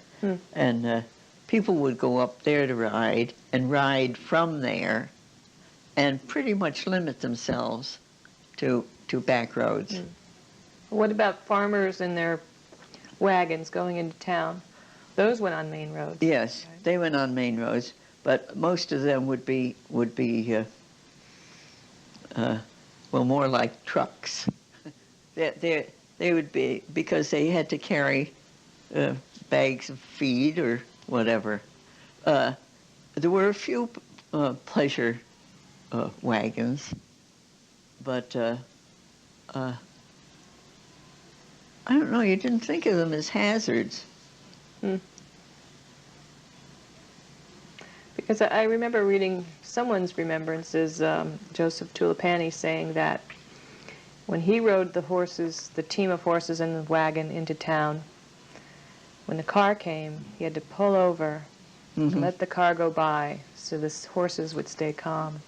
Speaker 2: and people would go up there to ride and ride from there, and pretty much limit themselves to back roads.
Speaker 3: What about farmers and their wagons going into town? Those went on main roads.
Speaker 2: Yes,
Speaker 3: Right.
Speaker 2: they went on main roads, but most of them would be well, more like trucks. They would be, because they had to carry bags of feed or whatever. There were a few pleasure wagons, but I don't know, you didn't think of them as hazards.
Speaker 3: Because I remember reading someone's remembrances, Joseph Tulipani, saying that when he rode the horses, the team of horses in the wagon into town, when the car came, he had to pull over and let the car go by so the horses would stay calm.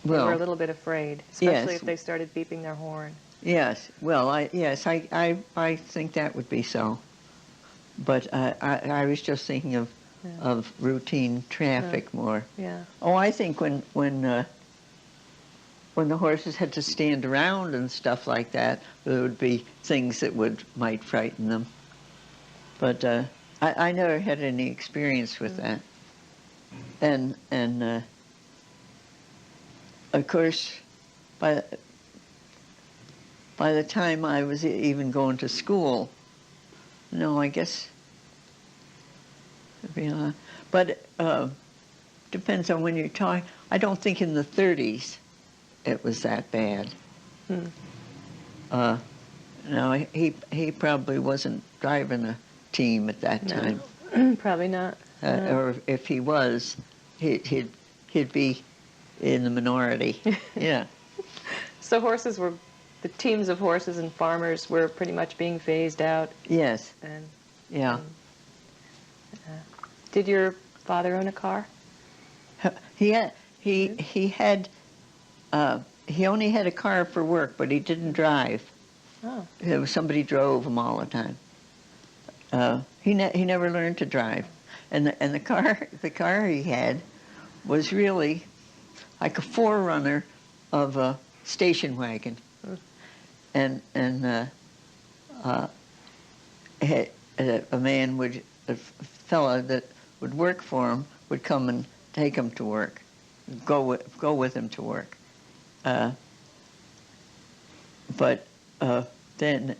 Speaker 3: They were a little bit afraid, especially
Speaker 2: yes.
Speaker 3: if they started beeping their horn.
Speaker 2: Yes, well, I think that would be so. But I was just thinking of routine traffic more.
Speaker 3: Yeah.
Speaker 2: Oh, I think when when the horses had to stand around and stuff like that, there would be things that might frighten them. But I never had any experience with that. And of course, by the time I was even going to school, no, I guess, but depends on when you're talking. I don't think in the 30s it was that bad. No, he probably wasn't driving a team at that time.
Speaker 3: Probably not. No.
Speaker 2: Or if he was, he'd be in the minority. Yeah.
Speaker 3: So the teams of horses and farmers were pretty much being phased out.
Speaker 2: Yes.
Speaker 3: And
Speaker 2: yeah.
Speaker 3: Did your father own a car?
Speaker 2: He only had a car for work, but he didn't drive.
Speaker 3: Oh.
Speaker 2: There was somebody drove him all the time. He never learned to drive, and the car he had was really like a forerunner of a station wagon, and a fella that would work for him would come and take him to work, go with him to work. But then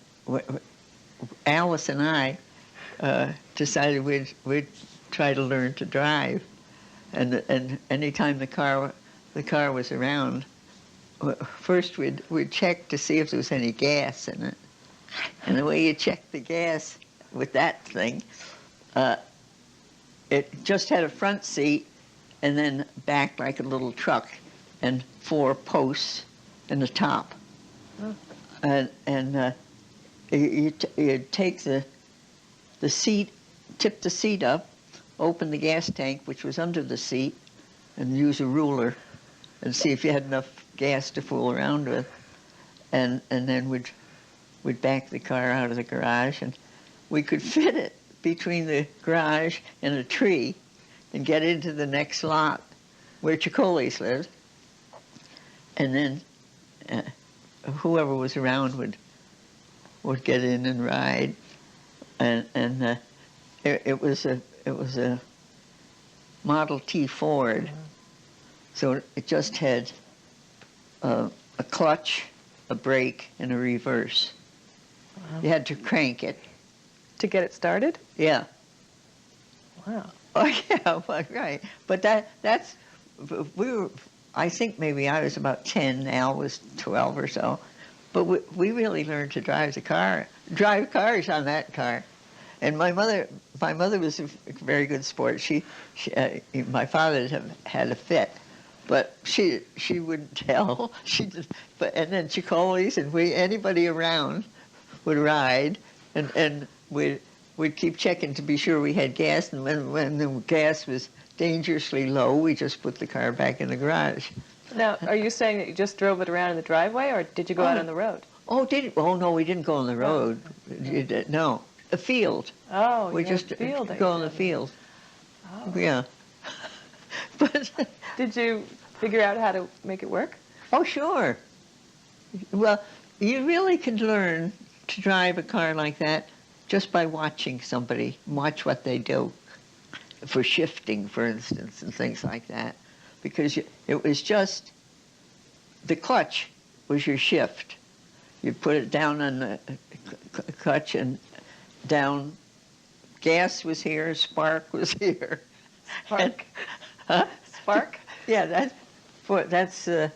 Speaker 2: Alice and I decided we'd try to learn to drive, and anytime the car was around, first we'd check to see if there was any gas in it, and the way you check the gas with that thing, it just had a front seat and then back like a little truck and 4 posts in the top.
Speaker 3: Oh.
Speaker 2: And you'd take the seat, tip the seat up, open the gas tank, which was under the seat, and use a ruler and see if you had enough gas to fool around with. And then we'd back the car out of the garage, and we could fit it between the garage and a tree and get into the next lot where Chicolis lived. And then whoever was around would get in and ride, and it was a Model T Ford, so it just had a clutch, a brake, and a reverse.
Speaker 3: Wow.
Speaker 2: You had to crank it
Speaker 3: To get it started?
Speaker 2: Yeah.
Speaker 3: Wow.
Speaker 2: Oh yeah, right. But that's we were. I think maybe I was about 10. Al was 12 or so. But we really learned to drive cars on that car. And my mother was a very good sport. My father had a fit, but she wouldn't tell. And then Chicolis and anybody around would ride, and we'd keep checking to be sure we had gas. And when the gas was dangerously low, we just put the car back in the garage.
Speaker 3: Now, are you saying that you just drove it around in the driveway, or did you go out on the road?
Speaker 2: Oh, no, we didn't go on the road. No, a field.
Speaker 3: Oh,
Speaker 2: We just
Speaker 3: field,
Speaker 2: go on the field.
Speaker 3: Oh.
Speaker 2: Yeah. But
Speaker 3: Did you figure out how to make it work?
Speaker 2: oh, sure. Well, you really can learn to drive a car like that just by watching somebody, watch what they do for shifting, for instance, and things like that. Because it was just, the clutch was your shift. You put it down on the clutch and down. Gas was here, spark was here.
Speaker 3: Spark?
Speaker 2: Huh?
Speaker 3: Spark?
Speaker 2: Yeah, that's to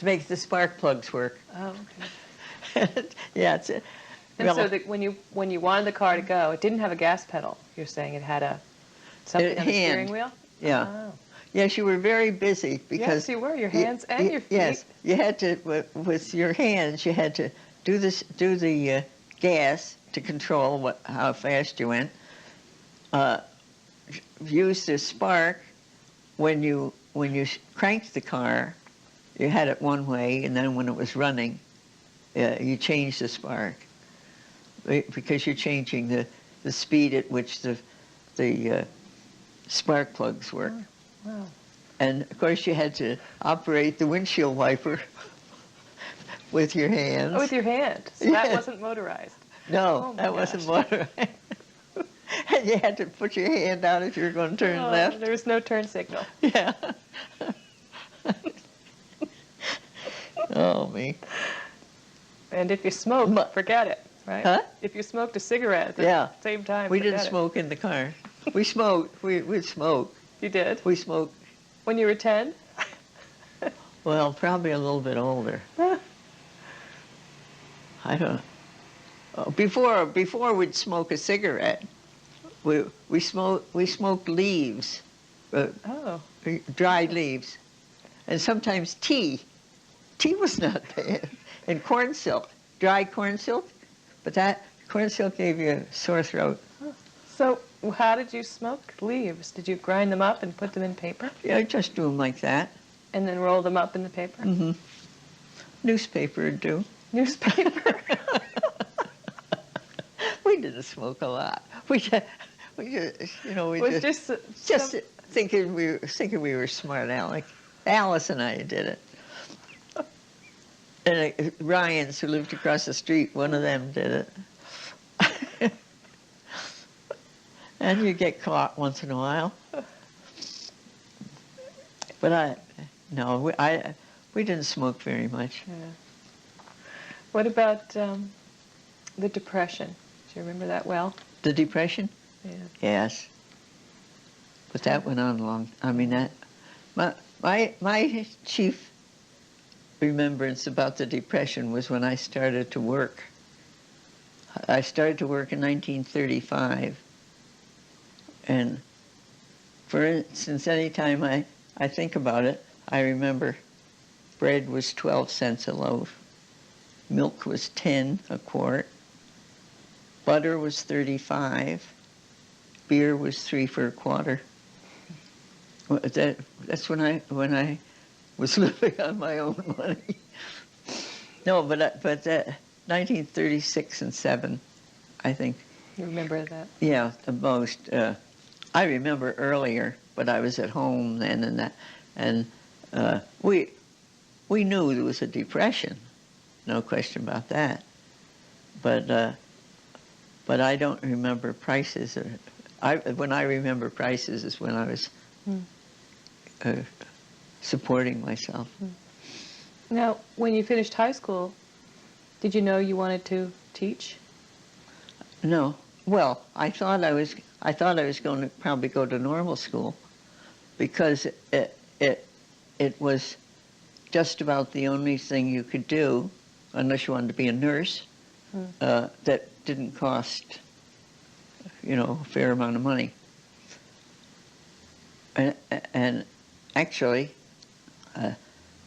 Speaker 2: make the spark plugs work.
Speaker 3: Oh, okay.
Speaker 2: Yeah,
Speaker 3: And so when you wanted the car to go, it didn't have a gas pedal. You're saying it had something on the steering wheel?
Speaker 2: Yeah.
Speaker 3: Oh.
Speaker 2: Yes, you were very busy because
Speaker 3: Yes, you were. Your hands and your feet.
Speaker 2: Yes, you had to with your hands. You had to do the gas to control how fast you went. Use the spark when you cranked the car. You had it one way, and then when it was running, you changed the spark because you're changing the speed at which the spark plugs work.
Speaker 3: Wow.
Speaker 2: And of course, you had to operate the windshield wiper with your hands.
Speaker 3: Oh, with your hand. So that
Speaker 2: Yeah.
Speaker 3: wasn't motorized.
Speaker 2: No,
Speaker 3: Oh, my
Speaker 2: that wasn't
Speaker 3: gosh.
Speaker 2: motorized. And you had to put your hand out if you were going to turn
Speaker 3: Oh,
Speaker 2: left.
Speaker 3: there was no turn signal.
Speaker 2: Yeah. Oh, me.
Speaker 3: And if you smoked,
Speaker 2: Ma-
Speaker 3: forget it, right?
Speaker 2: Huh?
Speaker 3: If you smoked a cigarette at the
Speaker 2: Yeah.
Speaker 3: same time,
Speaker 2: We
Speaker 3: forget
Speaker 2: didn't
Speaker 3: it.
Speaker 2: smoke in the car. We smoked. We'd smoke.
Speaker 3: You did?
Speaker 2: We smoked,
Speaker 3: When you were 10?
Speaker 2: well, probably a little bit older. I don't before we'd smoke a cigarette, we smoked leaves,
Speaker 3: Oh.
Speaker 2: dried leaves, and sometimes tea. Tea was not bad, and corn silk, dry corn silk, but that corn silk gave you a sore throat.
Speaker 3: So how did you smoke leaves? Did you grind them up and put them in paper?
Speaker 2: Yeah, I just do them like that.
Speaker 3: And then roll them up in the paper?
Speaker 2: Mm-hmm. Newspaper would do.
Speaker 3: Newspaper?
Speaker 2: We didn't smoke a lot. We just, you know, we
Speaker 3: It was
Speaker 2: just
Speaker 3: just
Speaker 2: thinking we were smart, Alec. Alice and I did it. And Ryan's, who lived across the street, one of them did it. And you get caught once in a while. But we didn't smoke very much.
Speaker 3: Yeah. What about the Depression? Do you remember that well?
Speaker 2: The Depression?
Speaker 3: Yeah.
Speaker 2: Yes. But that went on long. I mean, my chief remembrance about the Depression was when I started to work. I started to work in 1935. And for instance, anytime I think about it, I remember bread was 12 cents a loaf. Milk was 10 a quart. Butter was 35. Beer was 3 for a quarter. That's when I was living on my own money. No, but 1936 and 7, I think.
Speaker 3: You remember that?
Speaker 2: Yeah, the most. I remember earlier, but I was at home then, and we knew there was a depression, no question about that. But I don't remember prices. When I remember prices is when I was supporting myself.
Speaker 3: Now, when you finished high school, did you know you wanted to teach?
Speaker 2: No. Well, I thought I was going to probably go to normal school, because it was just about the only thing you could do, unless you wanted to be a nurse, that didn't cost, a fair amount of money. And actually,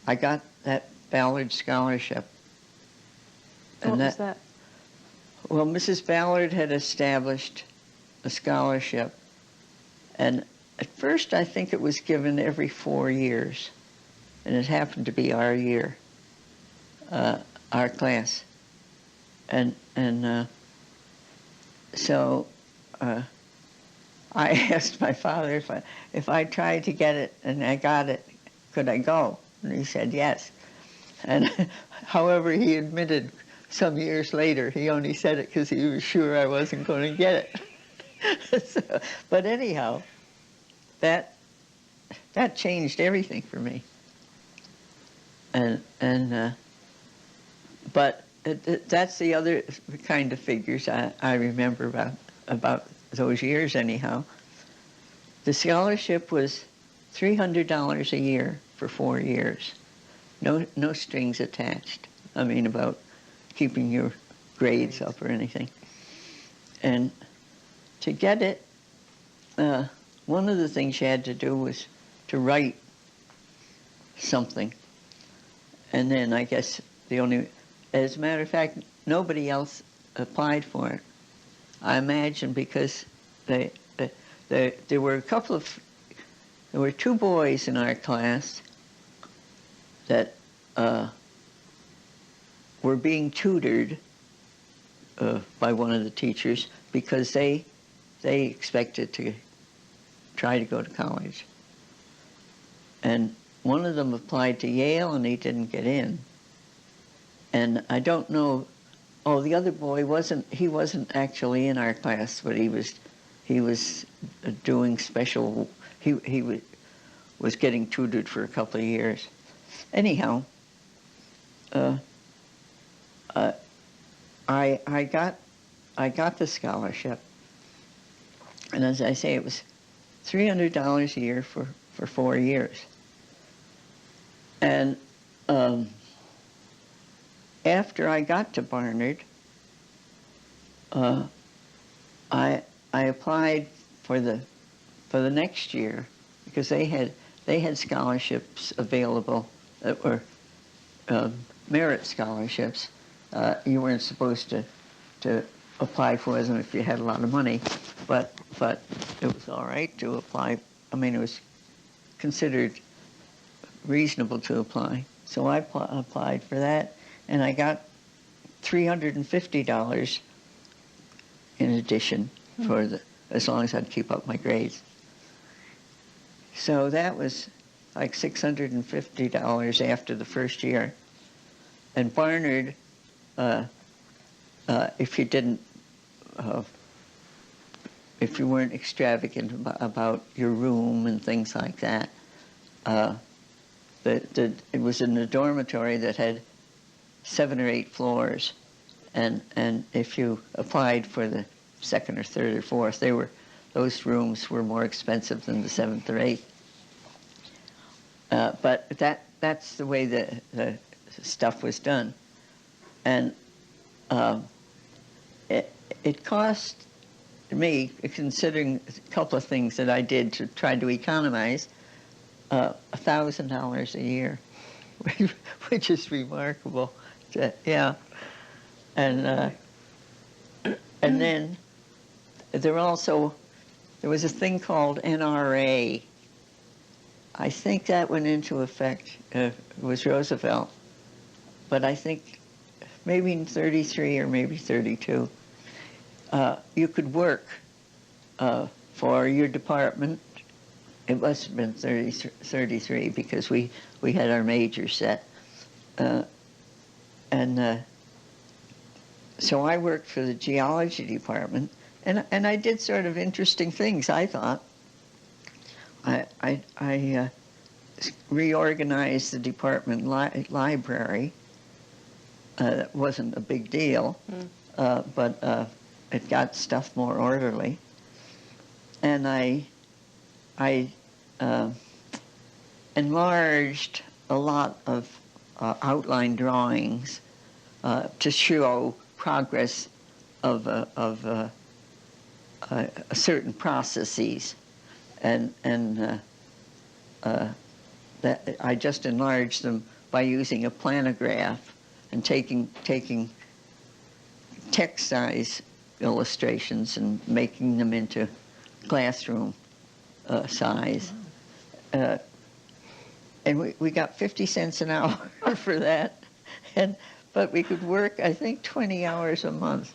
Speaker 2: I got that Ballard Scholarship.
Speaker 3: What was that?
Speaker 2: Well, Mrs. Ballard had established a scholarship, and at first I think it was given every 4 years, and it happened to be our year, our class, and so I asked my father if I tried to get it and I got it, could I go? And he said yes. And however, he admitted some years later he only said it because he was sure I wasn't going to get it. So, but anyhow, that changed everything for me. But that's the other kind of figures I remember about those years anyhow. The scholarship was $300 a year for 4 years. No strings attached. I mean, about keeping your grades up or anything. And to get it, one of the things you had to do was to write something. And then I guess as a matter of fact, nobody else applied for it. I imagine because there were there were 2 boys in our class that were being tutored by one of the teachers because they expected to try to go to college. And one of them applied to Yale and he didn't get in. and I don't know. Oh, the other boy wasn't. He wasn't actually in our class, but he was doing special. He was getting tutored for a couple of years. Anyhow, I got the scholarship, and as I say, it was $300 a year for 4 years. And after I got to Barnard, I applied for the next year because they had scholarships available that were merit scholarships. You weren't supposed to apply for them if you had a lot of money, but it was all right to apply. I mean, it was considered reasonable to apply. So I applied for that, and I got $350 in addition for as long as I'd keep up my grades. So that was like $650 after the first year. And Barnard, if you didn't, if you weren't extravagant about your room and things like that, it was in a dormitory that had 7 or 8 floors, and if you applied for the second or third or fourth, those rooms were more expensive than the 7th or 8th. But that's the way the stuff was done, and it cost me, considering a couple of things that I did to try to economize, $1,000 a year, which is remarkable. Yeah, and then there was a thing called NRA. I think that went into effect. It was Roosevelt, but I think maybe in 33 or maybe 32. You could work for your department. It must have been 33 because we had our major set. So I worked for the geology department, and I did sort of interesting things, I thought. I reorganized the department library. That wasn't a big deal, but it got stuff more orderly. And I enlarged a lot of outline drawings to show progress of certain processes, and that I just enlarged them by using a planograph and taking text size illustrations and making them into classroom size. And we got 50 cents an hour for that, but we could work, I think, 20 hours a month.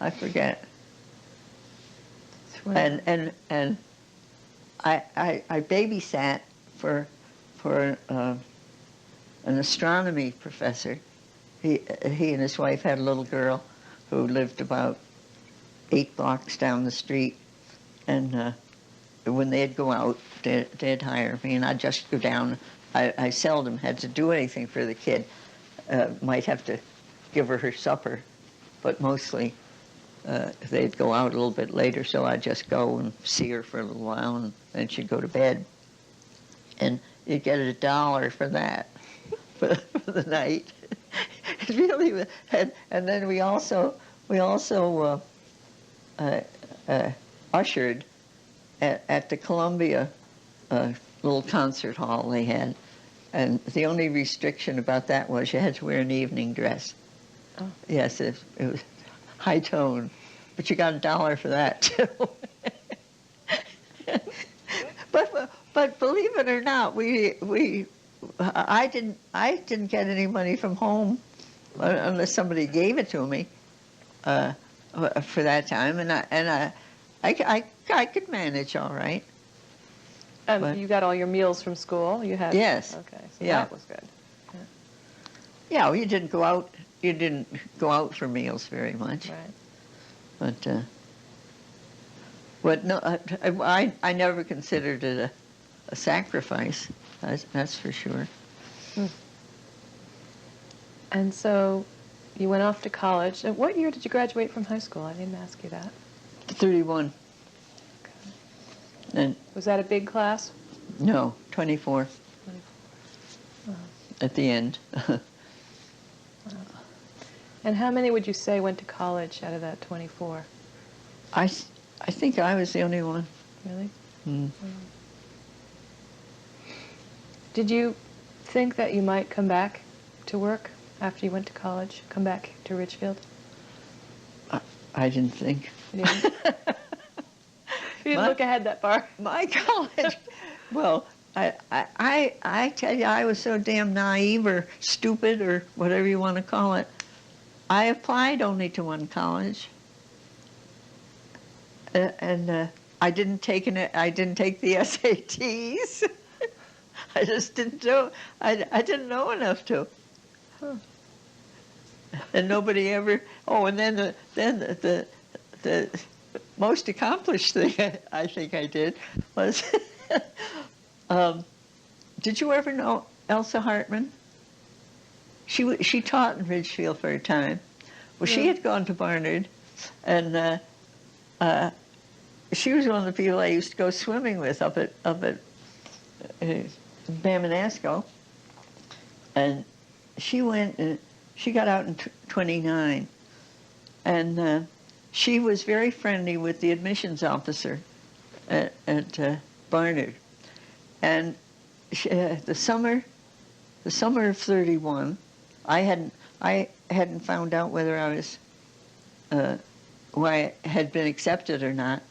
Speaker 2: I forget. And I babysat for an astronomy professor. He and his wife had a little girl who lived about 8 blocks down the street, and when they'd go out, they'd hire me, and I'd just go down. I seldom had to do anything for the kid. Might have to give her supper, but mostly they'd go out a little bit later, so I'd just go and see her for a little while, and then she'd go to bed. And you'd get $1 for that, for the night. It really had, and then we also ushered at the Columbia little concert hall they had, and the only restriction about that was you had to wear an evening dress. Oh. Yes, it was high tone, but you got $1 for that too. But believe it or not, I didn't get any money from home unless somebody gave it to me for that time, and I could manage all right.
Speaker 3: You got all your meals from school? You had?
Speaker 2: Yes.
Speaker 3: Okay, so
Speaker 2: yeah.
Speaker 3: that was good.
Speaker 2: Yeah, well, you didn't go out. You didn't go out for meals very much.
Speaker 3: Right.
Speaker 2: But no, I never considered it a sacrifice. That's for sure.
Speaker 3: And so you went off to college. And what year did you graduate from high school? I didn't ask you that.
Speaker 2: 31. And
Speaker 3: Was that a big class?
Speaker 2: no, 24
Speaker 3: Wow.
Speaker 2: at the end.
Speaker 3: And how many would you say went to college out of that 24?
Speaker 2: I think I was the only one.
Speaker 3: Really?
Speaker 2: Mm.
Speaker 3: Did you think that you might come back to work after you went to college? Come back to Ridgefield?
Speaker 2: I didn't think.
Speaker 3: You didn't? You didn't look ahead that far.
Speaker 2: My college. Well, I tell you, I was so damn naive or stupid or whatever you want to call it. I applied only to one college, and I didn't take the SATs. I just didn't do. I didn't know enough to.
Speaker 3: Huh.
Speaker 2: And nobody ever. Oh, and then the most accomplished thing I think I did was. Did you ever know Elsa Hartman? She taught in Ridgefield for a time. Well, she had gone to Barnard, and she was one of the people I used to go swimming with up at Bamanasco. And she went and she got out in 29, and she was very friendly with the admissions officer at Barnard. And the summer of 31, I hadn't found out whether I was why I had been accepted or not.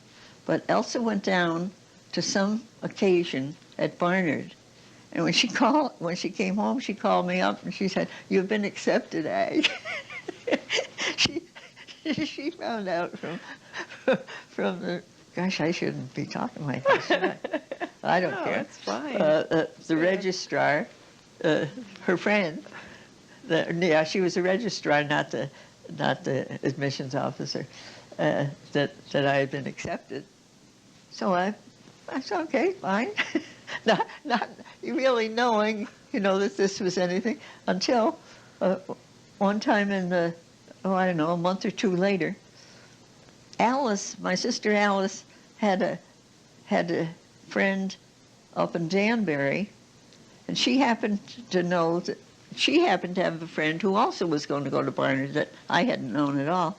Speaker 2: But Elsa went down to some occasion at Barnard, and when she came home, she called me up and she said, "You've been accepted, Ag." she found out from the. Gosh, I shouldn't be talking like this. Should I? I don't care.
Speaker 3: That's fine.
Speaker 2: The registrar, her friend. She was a registrar, not the admissions officer. That I had been accepted. So I said, okay, fine. not really knowing, that this was anything until one time I don't know, a month or two later, Alice, my sister Alice, had a friend up in Danbury, and she happened to know that she happened to have a friend who also was going to go to Barnard that I hadn't known at all.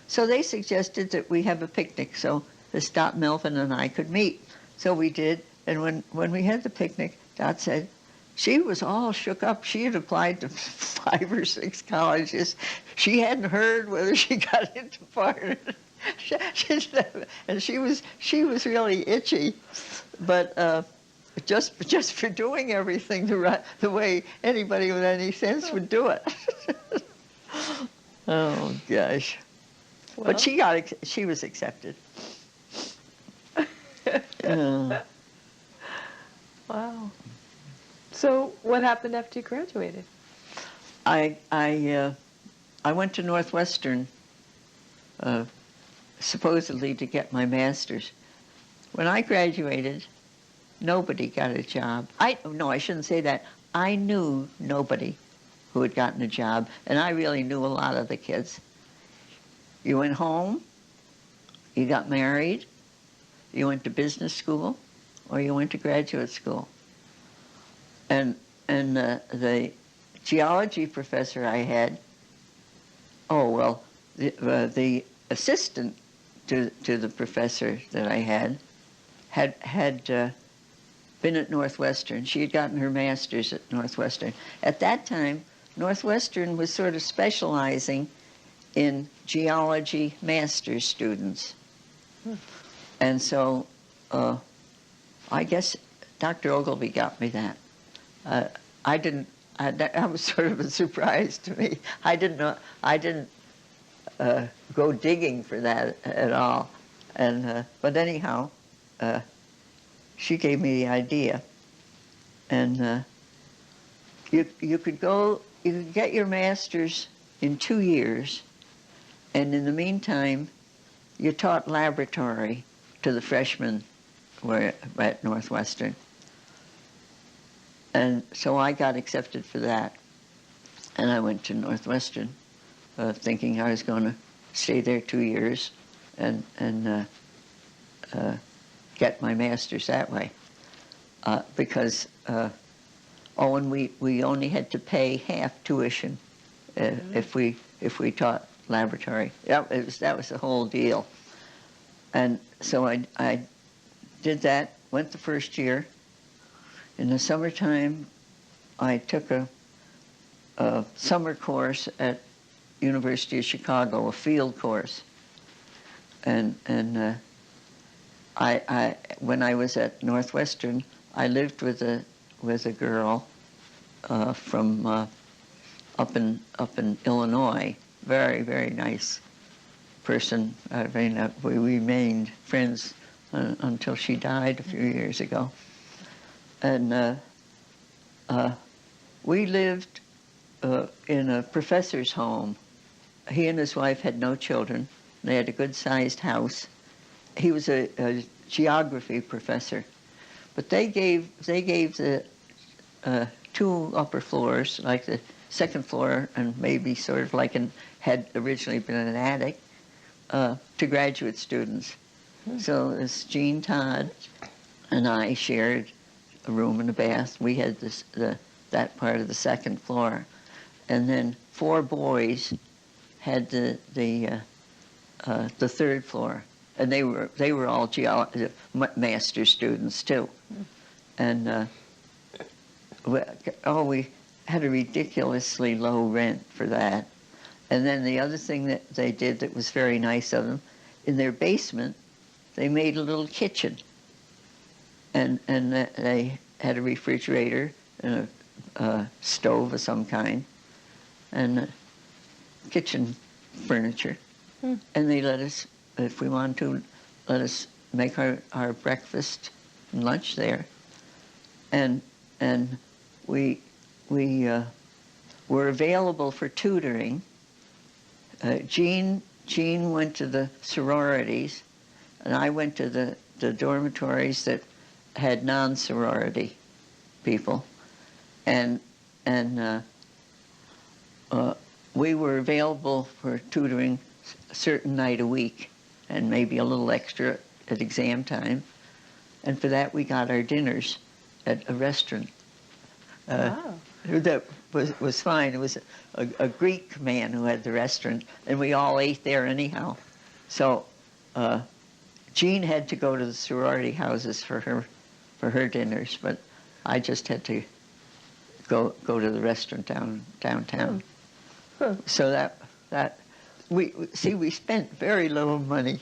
Speaker 2: So they suggested that we have a picnic so that Dot Melvin and I could meet. So we did, and when we had the picnic, Dot said she was all shook up. She had applied to 5 or 6 colleges. She hadn't heard whether she got into Barnard. And she was really itchy, but just for doing everything the way anybody with any sense would do it. Oh gosh!
Speaker 3: Well,
Speaker 2: but she was accepted.
Speaker 3: Wow. So what happened after you graduated?
Speaker 2: I went to Northwestern. Supposedly to get my master's. When I graduated, nobody got a job. I shouldn't say that. I knew nobody who had gotten a job, and I really knew a lot of the kids. You went home, you got married, you went to business school, or you went to graduate school. And the geology professor I had, the assistant to the professor that I had been at Northwestern. She had gotten her master's at Northwestern. At that time, Northwestern was sort of specializing in geology master's students. And so I guess Dr. Ogilvy got me that. That was sort of a surprise to me. I didn't go digging for that at all. And but anyhow, she gave me the idea. And you could go you could get your master's in 2 years, and in the meantime, you taught laboratory to the freshmen were at Northwestern. And so I got accepted for that. And I went to Northwestern, thinking I was going to stay there 2 years and get my master's that way. Because, and we only had to pay half tuition if we taught laboratory. That was the whole deal. And so I did that, went the first year. In the summertime, I took a summer course at University of Chicago, a field course. And I when I was at Northwestern, I lived with a girl from up in Illinois. Very, very nice person. I mean, we remained friends until she died a few years ago. And we lived in a professor's home. He and his wife had no children. They had a good-sized house. He was a geography professor, but they gave the 2 upper floors, like the second floor, and maybe sort of like had originally been an attic, to graduate students. So this Jean Todd and I shared a room and a bath. We had that part of the second floor, and then 4 boys had the third floor, and they were all master's students too. And we had a ridiculously low rent for that. And then the other thing that they did that was very nice of them, in their basement, they made a little kitchen. And they had a refrigerator and a stove of some kind, and kitchen furniture. And they let us, if we wanted to, let us make our breakfast and lunch there. And we were available for tutoring. Jean went to the sororities, and I went to the dormitories that had non-sorority people, and we were available for tutoring a certain night a week, and maybe a little extra at exam time, and for that we got our dinners at a restaurant.
Speaker 3: Wow.
Speaker 2: That was fine. It was a Greek man who had the restaurant, and we all ate there anyhow. So Jean had to go to the sorority houses for her dinners, but I just had to go to the restaurant downtown. So that we spent very little money,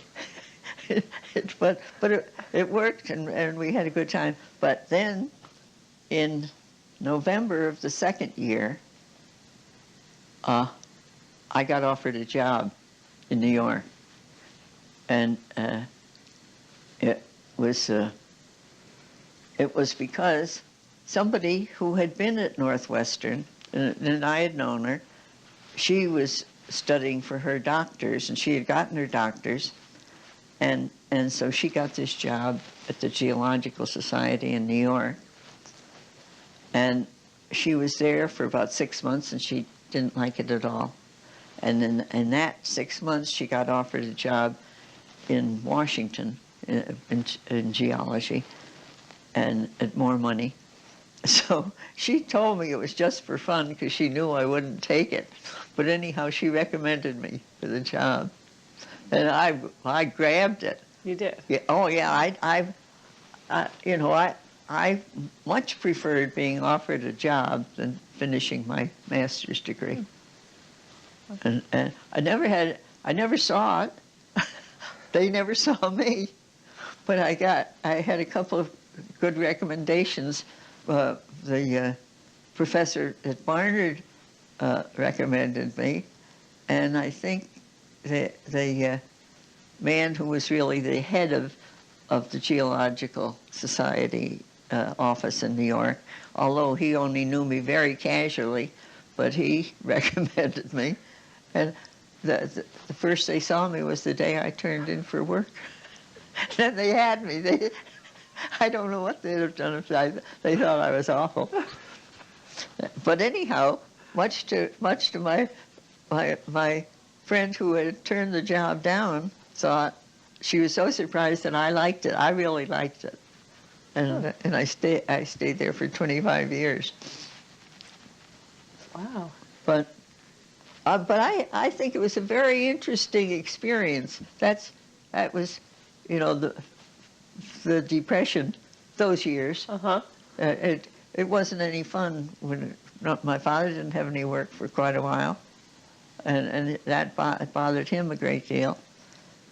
Speaker 2: but it worked, and we had a good time. But then in November of the second year, I got offered a job in New York, and it was because somebody who had been at Northwestern, and I had known her, she was studying for her doctors, and she had gotten her doctors, and so she got this job at the Geological Society in New York. And she was there for about 6 months, and she didn't like it at all. And then in that 6 months, she got offered a job in Washington in geology, and at more money. So she told me it was just for fun because she knew I wouldn't take it. But anyhow, she recommended me for the job, and I grabbed it.
Speaker 3: You did?
Speaker 2: Yeah. Oh yeah. I much preferred being offered a job than finishing my master's degree. And I never saw it. They never saw me. But I had a couple of good recommendations. The professor at Barnard recommended me, and I think the man who was really the head of the Geological Society office in New York, although he only knew me very casually, but he recommended me. And the first they saw me was the day I turned in for work. Then they had me. I don't know what they'd have done if they thought I was awful. But anyhow, much to my friend who had turned the job down thought she was so surprised that I liked it. I really liked it, and I stayed there for 25 years.
Speaker 3: Wow.
Speaker 2: But I think it was a very interesting experience. That was, the Depression, those years. It wasn't any fun when my father didn't have any work for quite a while, and that bothered him a great deal.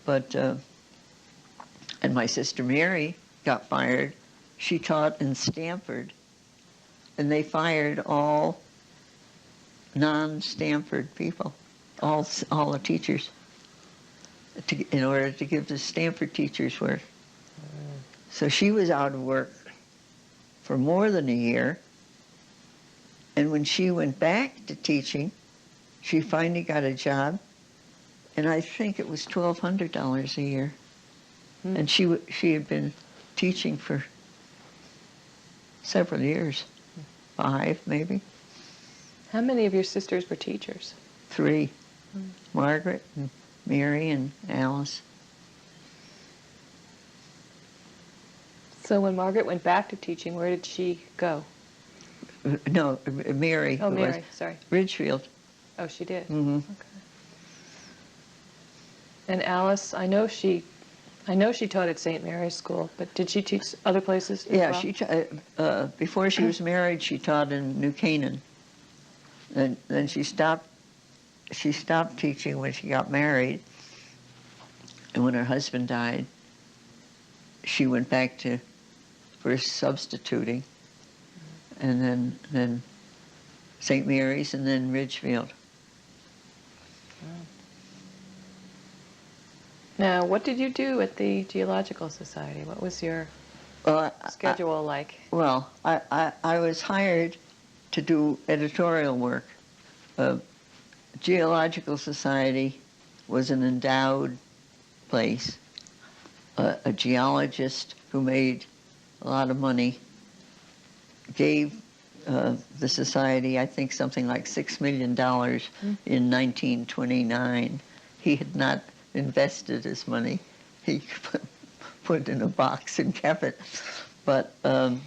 Speaker 2: But and my sister Mary got fired. She taught in Stanford, and they fired all non-Stanford people, all the teachers, in order to give the Stanford teachers work. So she was out of work for more than a year, and when she went back to teaching, she finally got a job, and I think it was $1,200 a year. And she had been teaching for several years, 5 maybe.
Speaker 3: How many of your sisters were teachers?
Speaker 2: 3, Margaret and Mary and Alice.
Speaker 3: So when Margaret went back to teaching, where did she go?
Speaker 2: No, Mary.
Speaker 3: Oh, Mary, sorry.
Speaker 2: Ridgefield.
Speaker 3: Oh, she did?
Speaker 2: Mm-hmm.
Speaker 3: Okay. And Alice, I know she taught at St. Mary's School, but did she teach other places as
Speaker 2: Yeah,
Speaker 3: well?
Speaker 2: before she was married, she taught in New Canaan. And then she stopped teaching when she got married. And when her husband died, she went back to first substituting, and then St. Mary's, and then Ridgefield.
Speaker 3: Now, what did you do at the Geological Society? What was your schedule like?
Speaker 2: Well, I was hired to do editorial work. Geological Society was an endowed place. A geologist who made a lot of money gave the society, I think, something like $6 million in 1929. He had not invested his money. He put it in a box and kept it. But the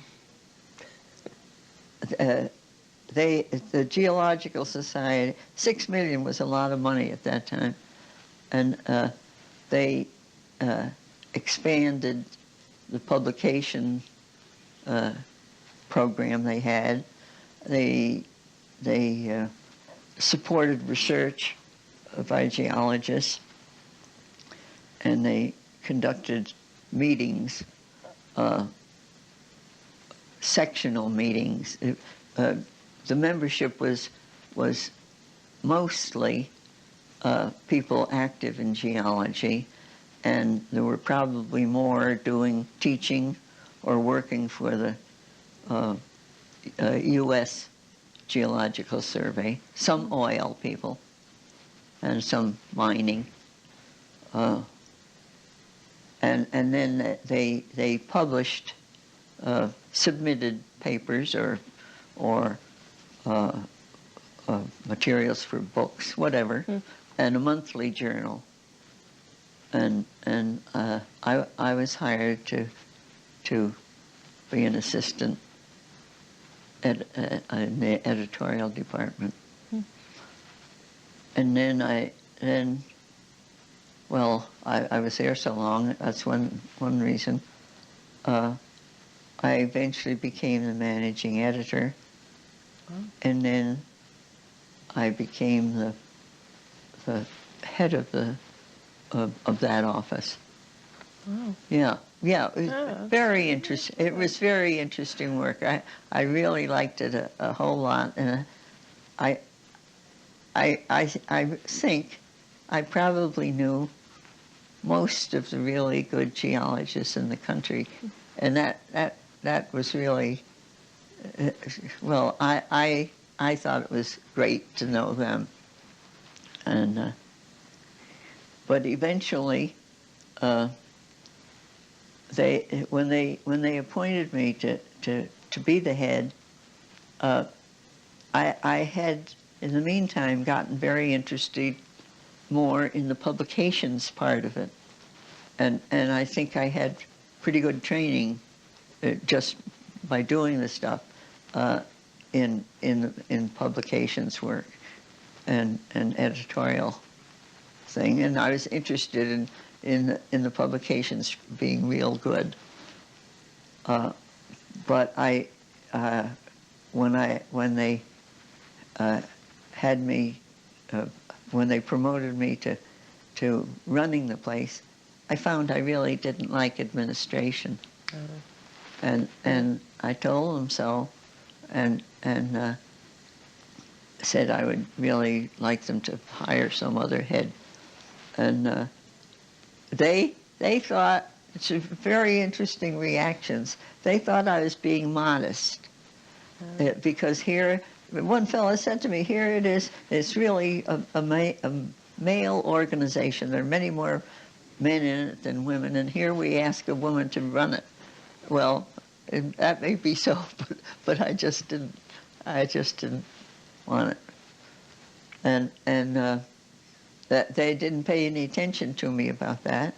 Speaker 2: Geological Society, $6 million was a lot of money at that time, and they expanded the publication program they had. They supported research by geologists, and they conducted meetings, sectional meetings. The membership was mostly people active in geology, and there were probably more doing teaching or working for the U.S. Geological Survey, some oil people, and some mining. And then they published, submitted papers or materials for books, whatever, and a monthly journal. And I was hired to be an assistant in the editorial department. And then I was there so long, that's one reason. I eventually became the managing editor, and then I became the head of that office.
Speaker 3: Oh.
Speaker 2: Yeah, it was very interesting. It was very interesting work. I really liked it a whole lot, and I think I probably knew most of the really good geologists in the country, and that was really well. I I thought it was great to know them. And but eventually, when they appointed me to be the head, I had in the meantime gotten very interested more in the publications part of it, and I think I had pretty good training just by doing the stuff in publications work and editorial thing, and I was interested in the publications being real good. But when they had me, when they promoted me to running the place, I found I really didn't like administration, and I told them so, and said I would really like them to hire some other head, and they thought, it's very interesting reactions. They thought I was being modest, because here, one fellow said to me, here it is, it's really a male organization. There are many more men in it than women, and here we ask a woman to run it. Well, that may be so, but I just didn't want it. And that they didn't pay any attention to me about that.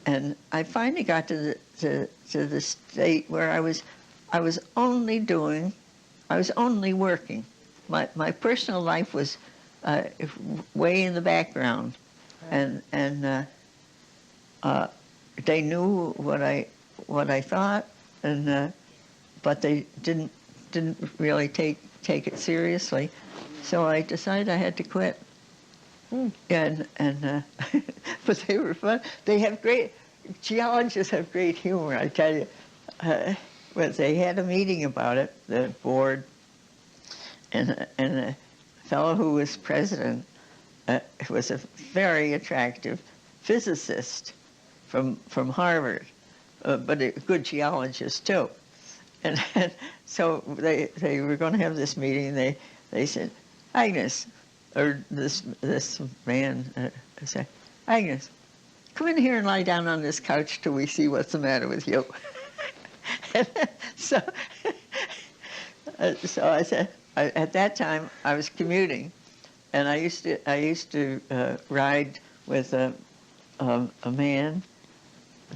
Speaker 2: And I finally got to the state where I was only working. My personal life was way in the background, and they knew what I thought, and but they didn't really take it seriously. So I decided I had to quit. And but they were fun. They have geologists have great humor, I tell you. But they had a meeting about it, the board, and a fellow who was president was a very attractive physicist from Harvard, but a good geologist too. And so they were going to have this meeting, and they said, Agnes, or this man said, Agnes, come in here and lie down on this couch till we see what's the matter with you. So I said, at that time I was commuting, and I used to ride with a man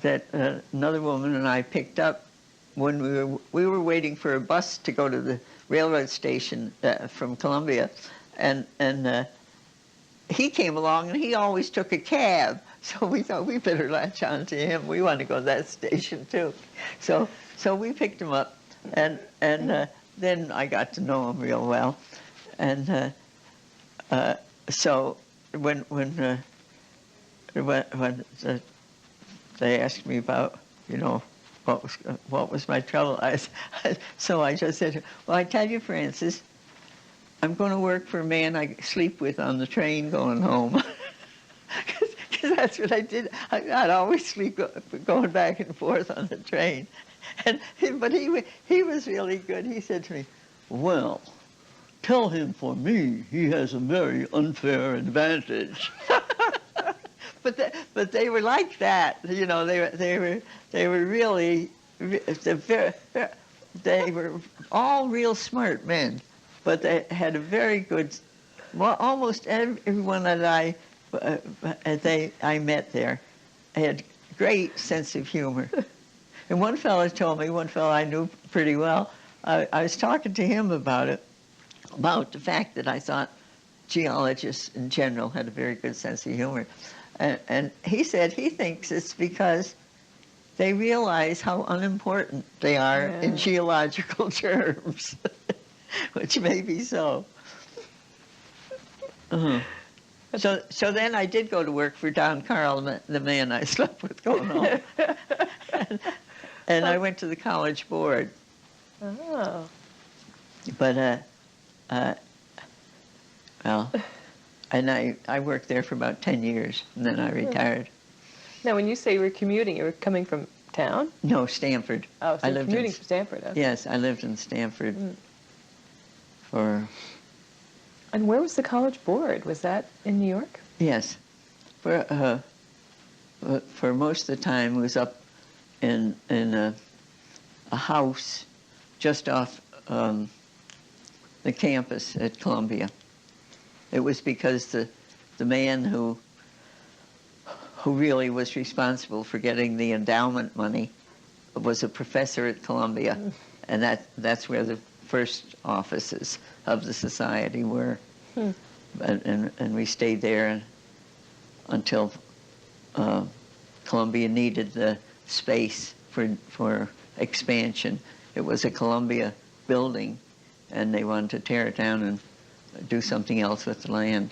Speaker 2: that another woman and I picked up when we were waiting for a bus to go to the railroad station from Columbia, and he came along, and he always took a cab. So we thought we better latch on to him. We want to go to that station too. So we picked him up, and then I got to know him real well. And so when they asked me about, what was my trouble, so I just said, well, I tell you, Francis, I'm going to work for a man I sleep with on the train going home. Because that's what I did. I'd always sleep going back and forth on the train. But he was really good. He said to me, well, tell him for me he has a very unfair advantage. But they were like that. They were really, they were all real smart men. But they had a very good, well, almost everyone that I met there had great sense of humor. And one fellow told me, one fellow I knew pretty well, I was talking to him about it, about the fact that I thought geologists in general had a very good sense of humor. And he said he thinks it's because they realize how unimportant they are in geological terms. Which may be so. So then I did go to work for Don Carl, the man I slept with going home. and I went to the college board. Oh. But, well, and I worked there for about 10 years, and then I retired.
Speaker 3: Now, when you say you were commuting, you were coming from town?
Speaker 2: No, Stanford.
Speaker 3: Oh, so I lived commuting from Stanford. Okay.
Speaker 2: Yes, I lived in Stanford. for
Speaker 3: And where was the College Board? Was that in New York?
Speaker 2: yes, for most of the time it was up in a house just off the campus at Columbia. It was because the man who really was responsible for getting the endowment money was a professor at Columbia, and that's where the first offices of the society were. And we stayed there until Columbia needed the space for expansion. It was a Columbia building, and they wanted to tear it down and do something else with the land.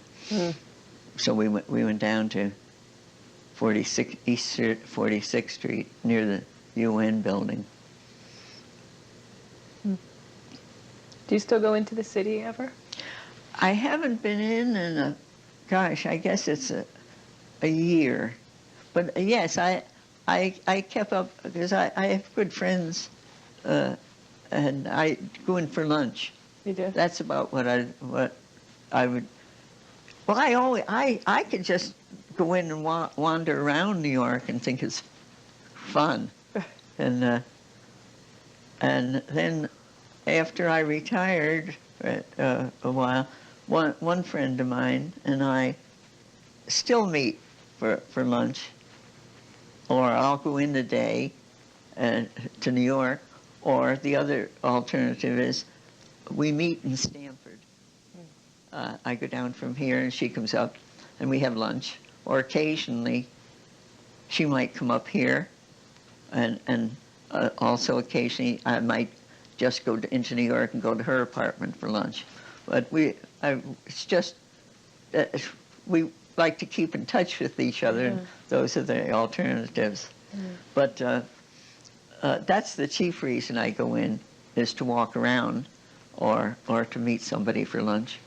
Speaker 2: So we went down to 46 East 46th Street near the UN building.
Speaker 3: Do you still go into the city ever?
Speaker 2: I haven't been in gosh, I guess it's a year. But yes, I kept up because I have good friends, and I go in for lunch.
Speaker 3: You do?
Speaker 2: That's about what I would. Well, I could just go in and wander around New York and think it's fun, and then after I retired a while, one friend of mine and I still meet for lunch, or I'll go in the day to New York, or the other alternative is we meet in Stamford. I go down from here and she comes up and we have lunch, or occasionally she might come up here, and also occasionally I might just go into New York and go to her apartment for lunch. But it's just we like to keep in touch with each other, and those are the alternatives. But that's the chief reason I go in, is to walk around or to meet somebody for lunch.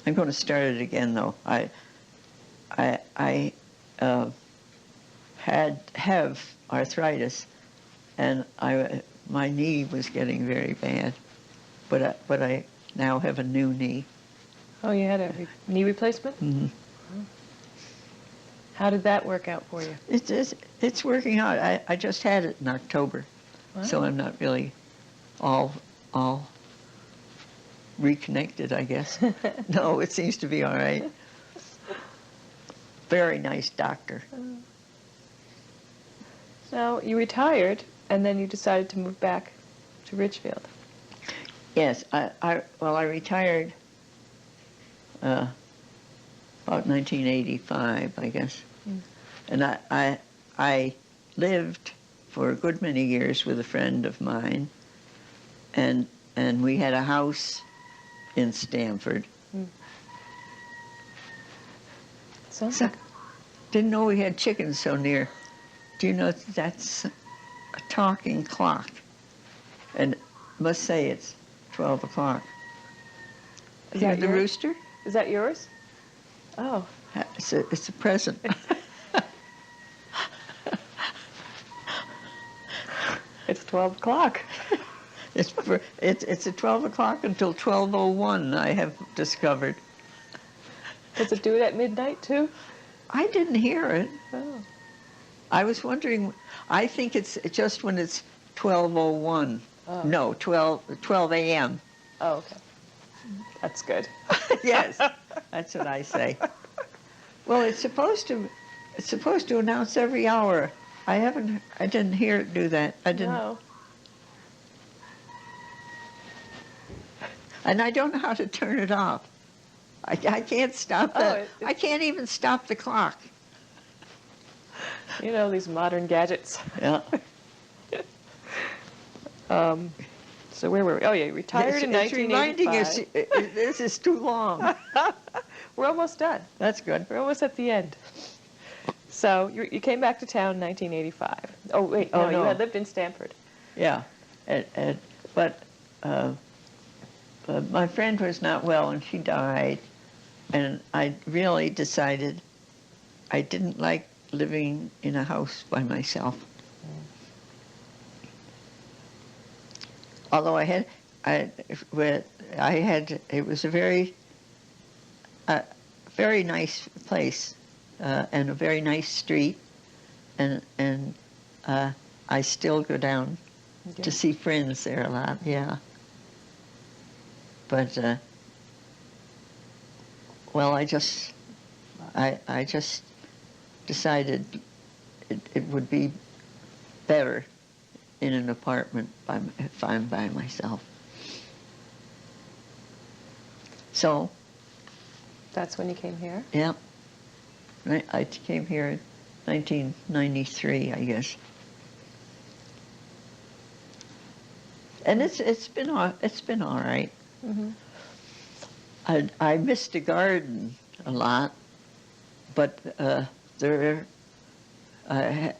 Speaker 2: I'm going to start it again, though. I have arthritis, and my knee was getting very bad, but I now have a new knee.
Speaker 3: Oh, you had a knee replacement?
Speaker 2: Mm-hmm.
Speaker 3: How did that work out for you?
Speaker 2: It's working out. I just had it in October, so I'm not really all reconnected, I guess. No, it seems to be all right. Very nice doctor.
Speaker 3: Now, you retired, and then you decided to move back to Ridgefield.
Speaker 2: Yes, I retired about 1985, I guess. And I lived for a good many years with a friend of mine, and we had a house in Stamford.
Speaker 3: Sounds like...
Speaker 2: Didn't know we had chickens so near. Do you know that's a talking clock? And must say it's 12 o'clock.
Speaker 3: Is that
Speaker 2: the
Speaker 3: yours?
Speaker 2: rooster?
Speaker 3: Is that yours? Oh.
Speaker 2: It's a present.
Speaker 3: It's 12 o'clock.
Speaker 2: It's at 12 o'clock until 12:01, I have discovered.
Speaker 3: Does it do it at midnight, too?
Speaker 2: I didn't hear it.
Speaker 3: Oh.
Speaker 2: I was wondering, I think it's just when it's 12:01.
Speaker 3: Oh.
Speaker 2: No, 12 a.m.
Speaker 3: Oh, okay. That's good.
Speaker 2: Yes, that's what I say. Well, it's supposed to announce every hour. I didn't hear it do that. I didn't.
Speaker 3: No.
Speaker 2: And I don't know how to turn it off. I can't stop that. I can't even stop the clock.
Speaker 3: You know, these modern gadgets.
Speaker 2: Yeah.
Speaker 3: So where were we? Oh, yeah, you retired in 1985.
Speaker 2: It's reminding us, this is too long.
Speaker 3: We're almost done.
Speaker 2: That's good.
Speaker 3: We're almost at the end. So you came back to town in 1985. Oh, wait, no, you had lived in Stamford.
Speaker 2: Yeah, but my friend was not well and she died, and I really decided I didn't like living in a house by myself. although it was a very nice place, and a very nice street, and I still go down to see friends there a lot, yeah. But, well, I just decided it would be better in an apartment if I'm by myself. So.
Speaker 3: That's when you came here?
Speaker 2: Yeah. I came here in 1993, I guess. And it's been all right.
Speaker 3: Mm-hmm.
Speaker 2: I missed a garden a lot, but I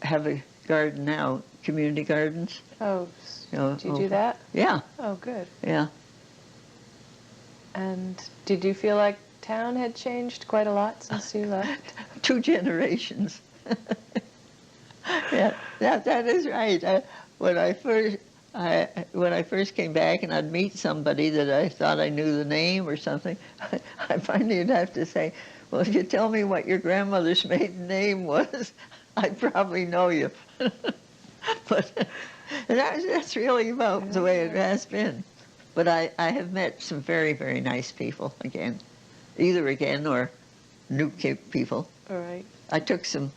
Speaker 2: have a garden now, community gardens.
Speaker 3: Oh, do you do that?
Speaker 2: Yeah.
Speaker 3: Oh, good.
Speaker 2: Yeah.
Speaker 3: And did you feel like town had changed quite a lot since you left?
Speaker 2: 2 generations. Yeah, that is right. When I first came back and I'd meet somebody that I thought I knew the name or something, I finally would have to say, well, if you tell me what your grandmother's maiden name was, I'd probably know you. But that's really about the way it has been. But I have met some very, very nice people again, either again or new people.
Speaker 3: All right.
Speaker 2: I took some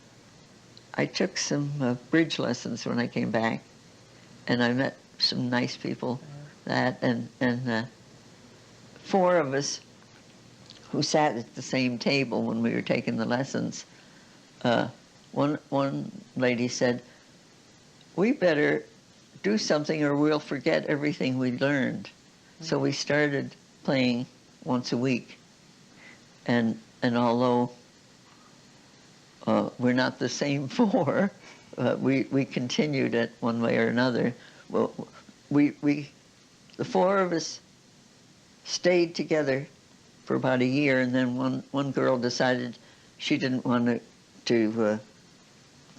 Speaker 2: bridge lessons when I came back, and I met some nice people. That and 4 of us who sat at the same table when we were taking the lessons. One lady said, "We better do something or we'll forget everything we learned." So we started playing once a week, and although we're not the same 4, we continued it one way or another. Well, the 4 of us stayed together for about a year, and then one girl decided she didn't want to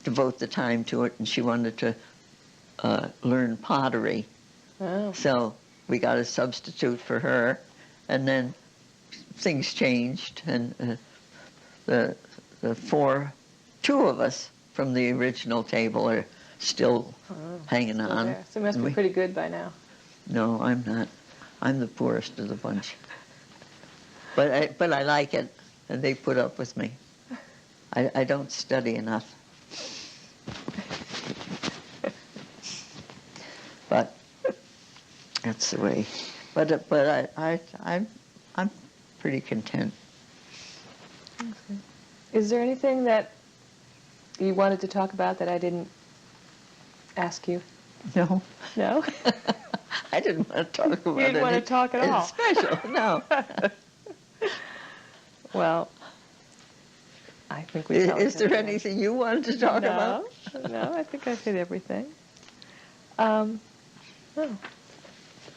Speaker 2: devote the time to it, and she wanted to learn pottery.
Speaker 3: Oh.
Speaker 2: So we got a substitute for her, and then things changed, and the 2 of us from the original table are still hanging on.
Speaker 3: There. So you must be pretty good by now.
Speaker 2: No, I'm not. I'm the poorest of the bunch. But I like it, and they put up with me. I don't study enough. But that's the way. But I'm pretty content.
Speaker 3: Okay. Is there anything that you wanted to talk about that I didn't ask you?
Speaker 2: No.
Speaker 3: No?
Speaker 2: I didn't want to talk about it.
Speaker 3: You didn't want to talk at all?
Speaker 2: It's special, no.
Speaker 3: Well, I think we
Speaker 2: Is there anything you wanted to talk about?
Speaker 3: No, I think I've hit everything. No.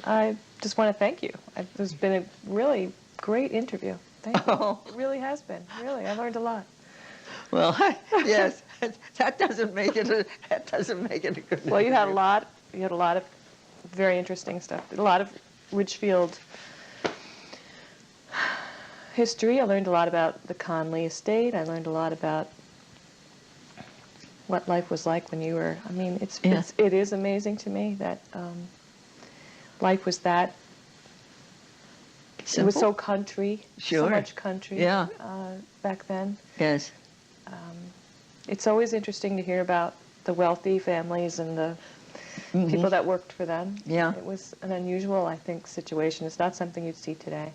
Speaker 3: I just want to thank you. It's been a really great interview. Thank you.
Speaker 2: Oh.
Speaker 3: It really has been. Really, I learned a lot.
Speaker 2: Well, yes, that doesn't make it a good.
Speaker 3: Well, you had a lot of very interesting stuff. A lot of Ridgefield history. I learned a lot about the Conley estate. I learned a lot about what life was like when you were. I mean, it is amazing to me that life was that.
Speaker 2: Simple?
Speaker 3: It was so country.
Speaker 2: Sure.
Speaker 3: So much country.
Speaker 2: Yeah.
Speaker 3: Back then.
Speaker 2: Yes.
Speaker 3: It's always interesting to hear about the wealthy families and the people that worked for them.
Speaker 2: Yeah.
Speaker 3: It was an unusual, I think, situation. It's not something you'd see today.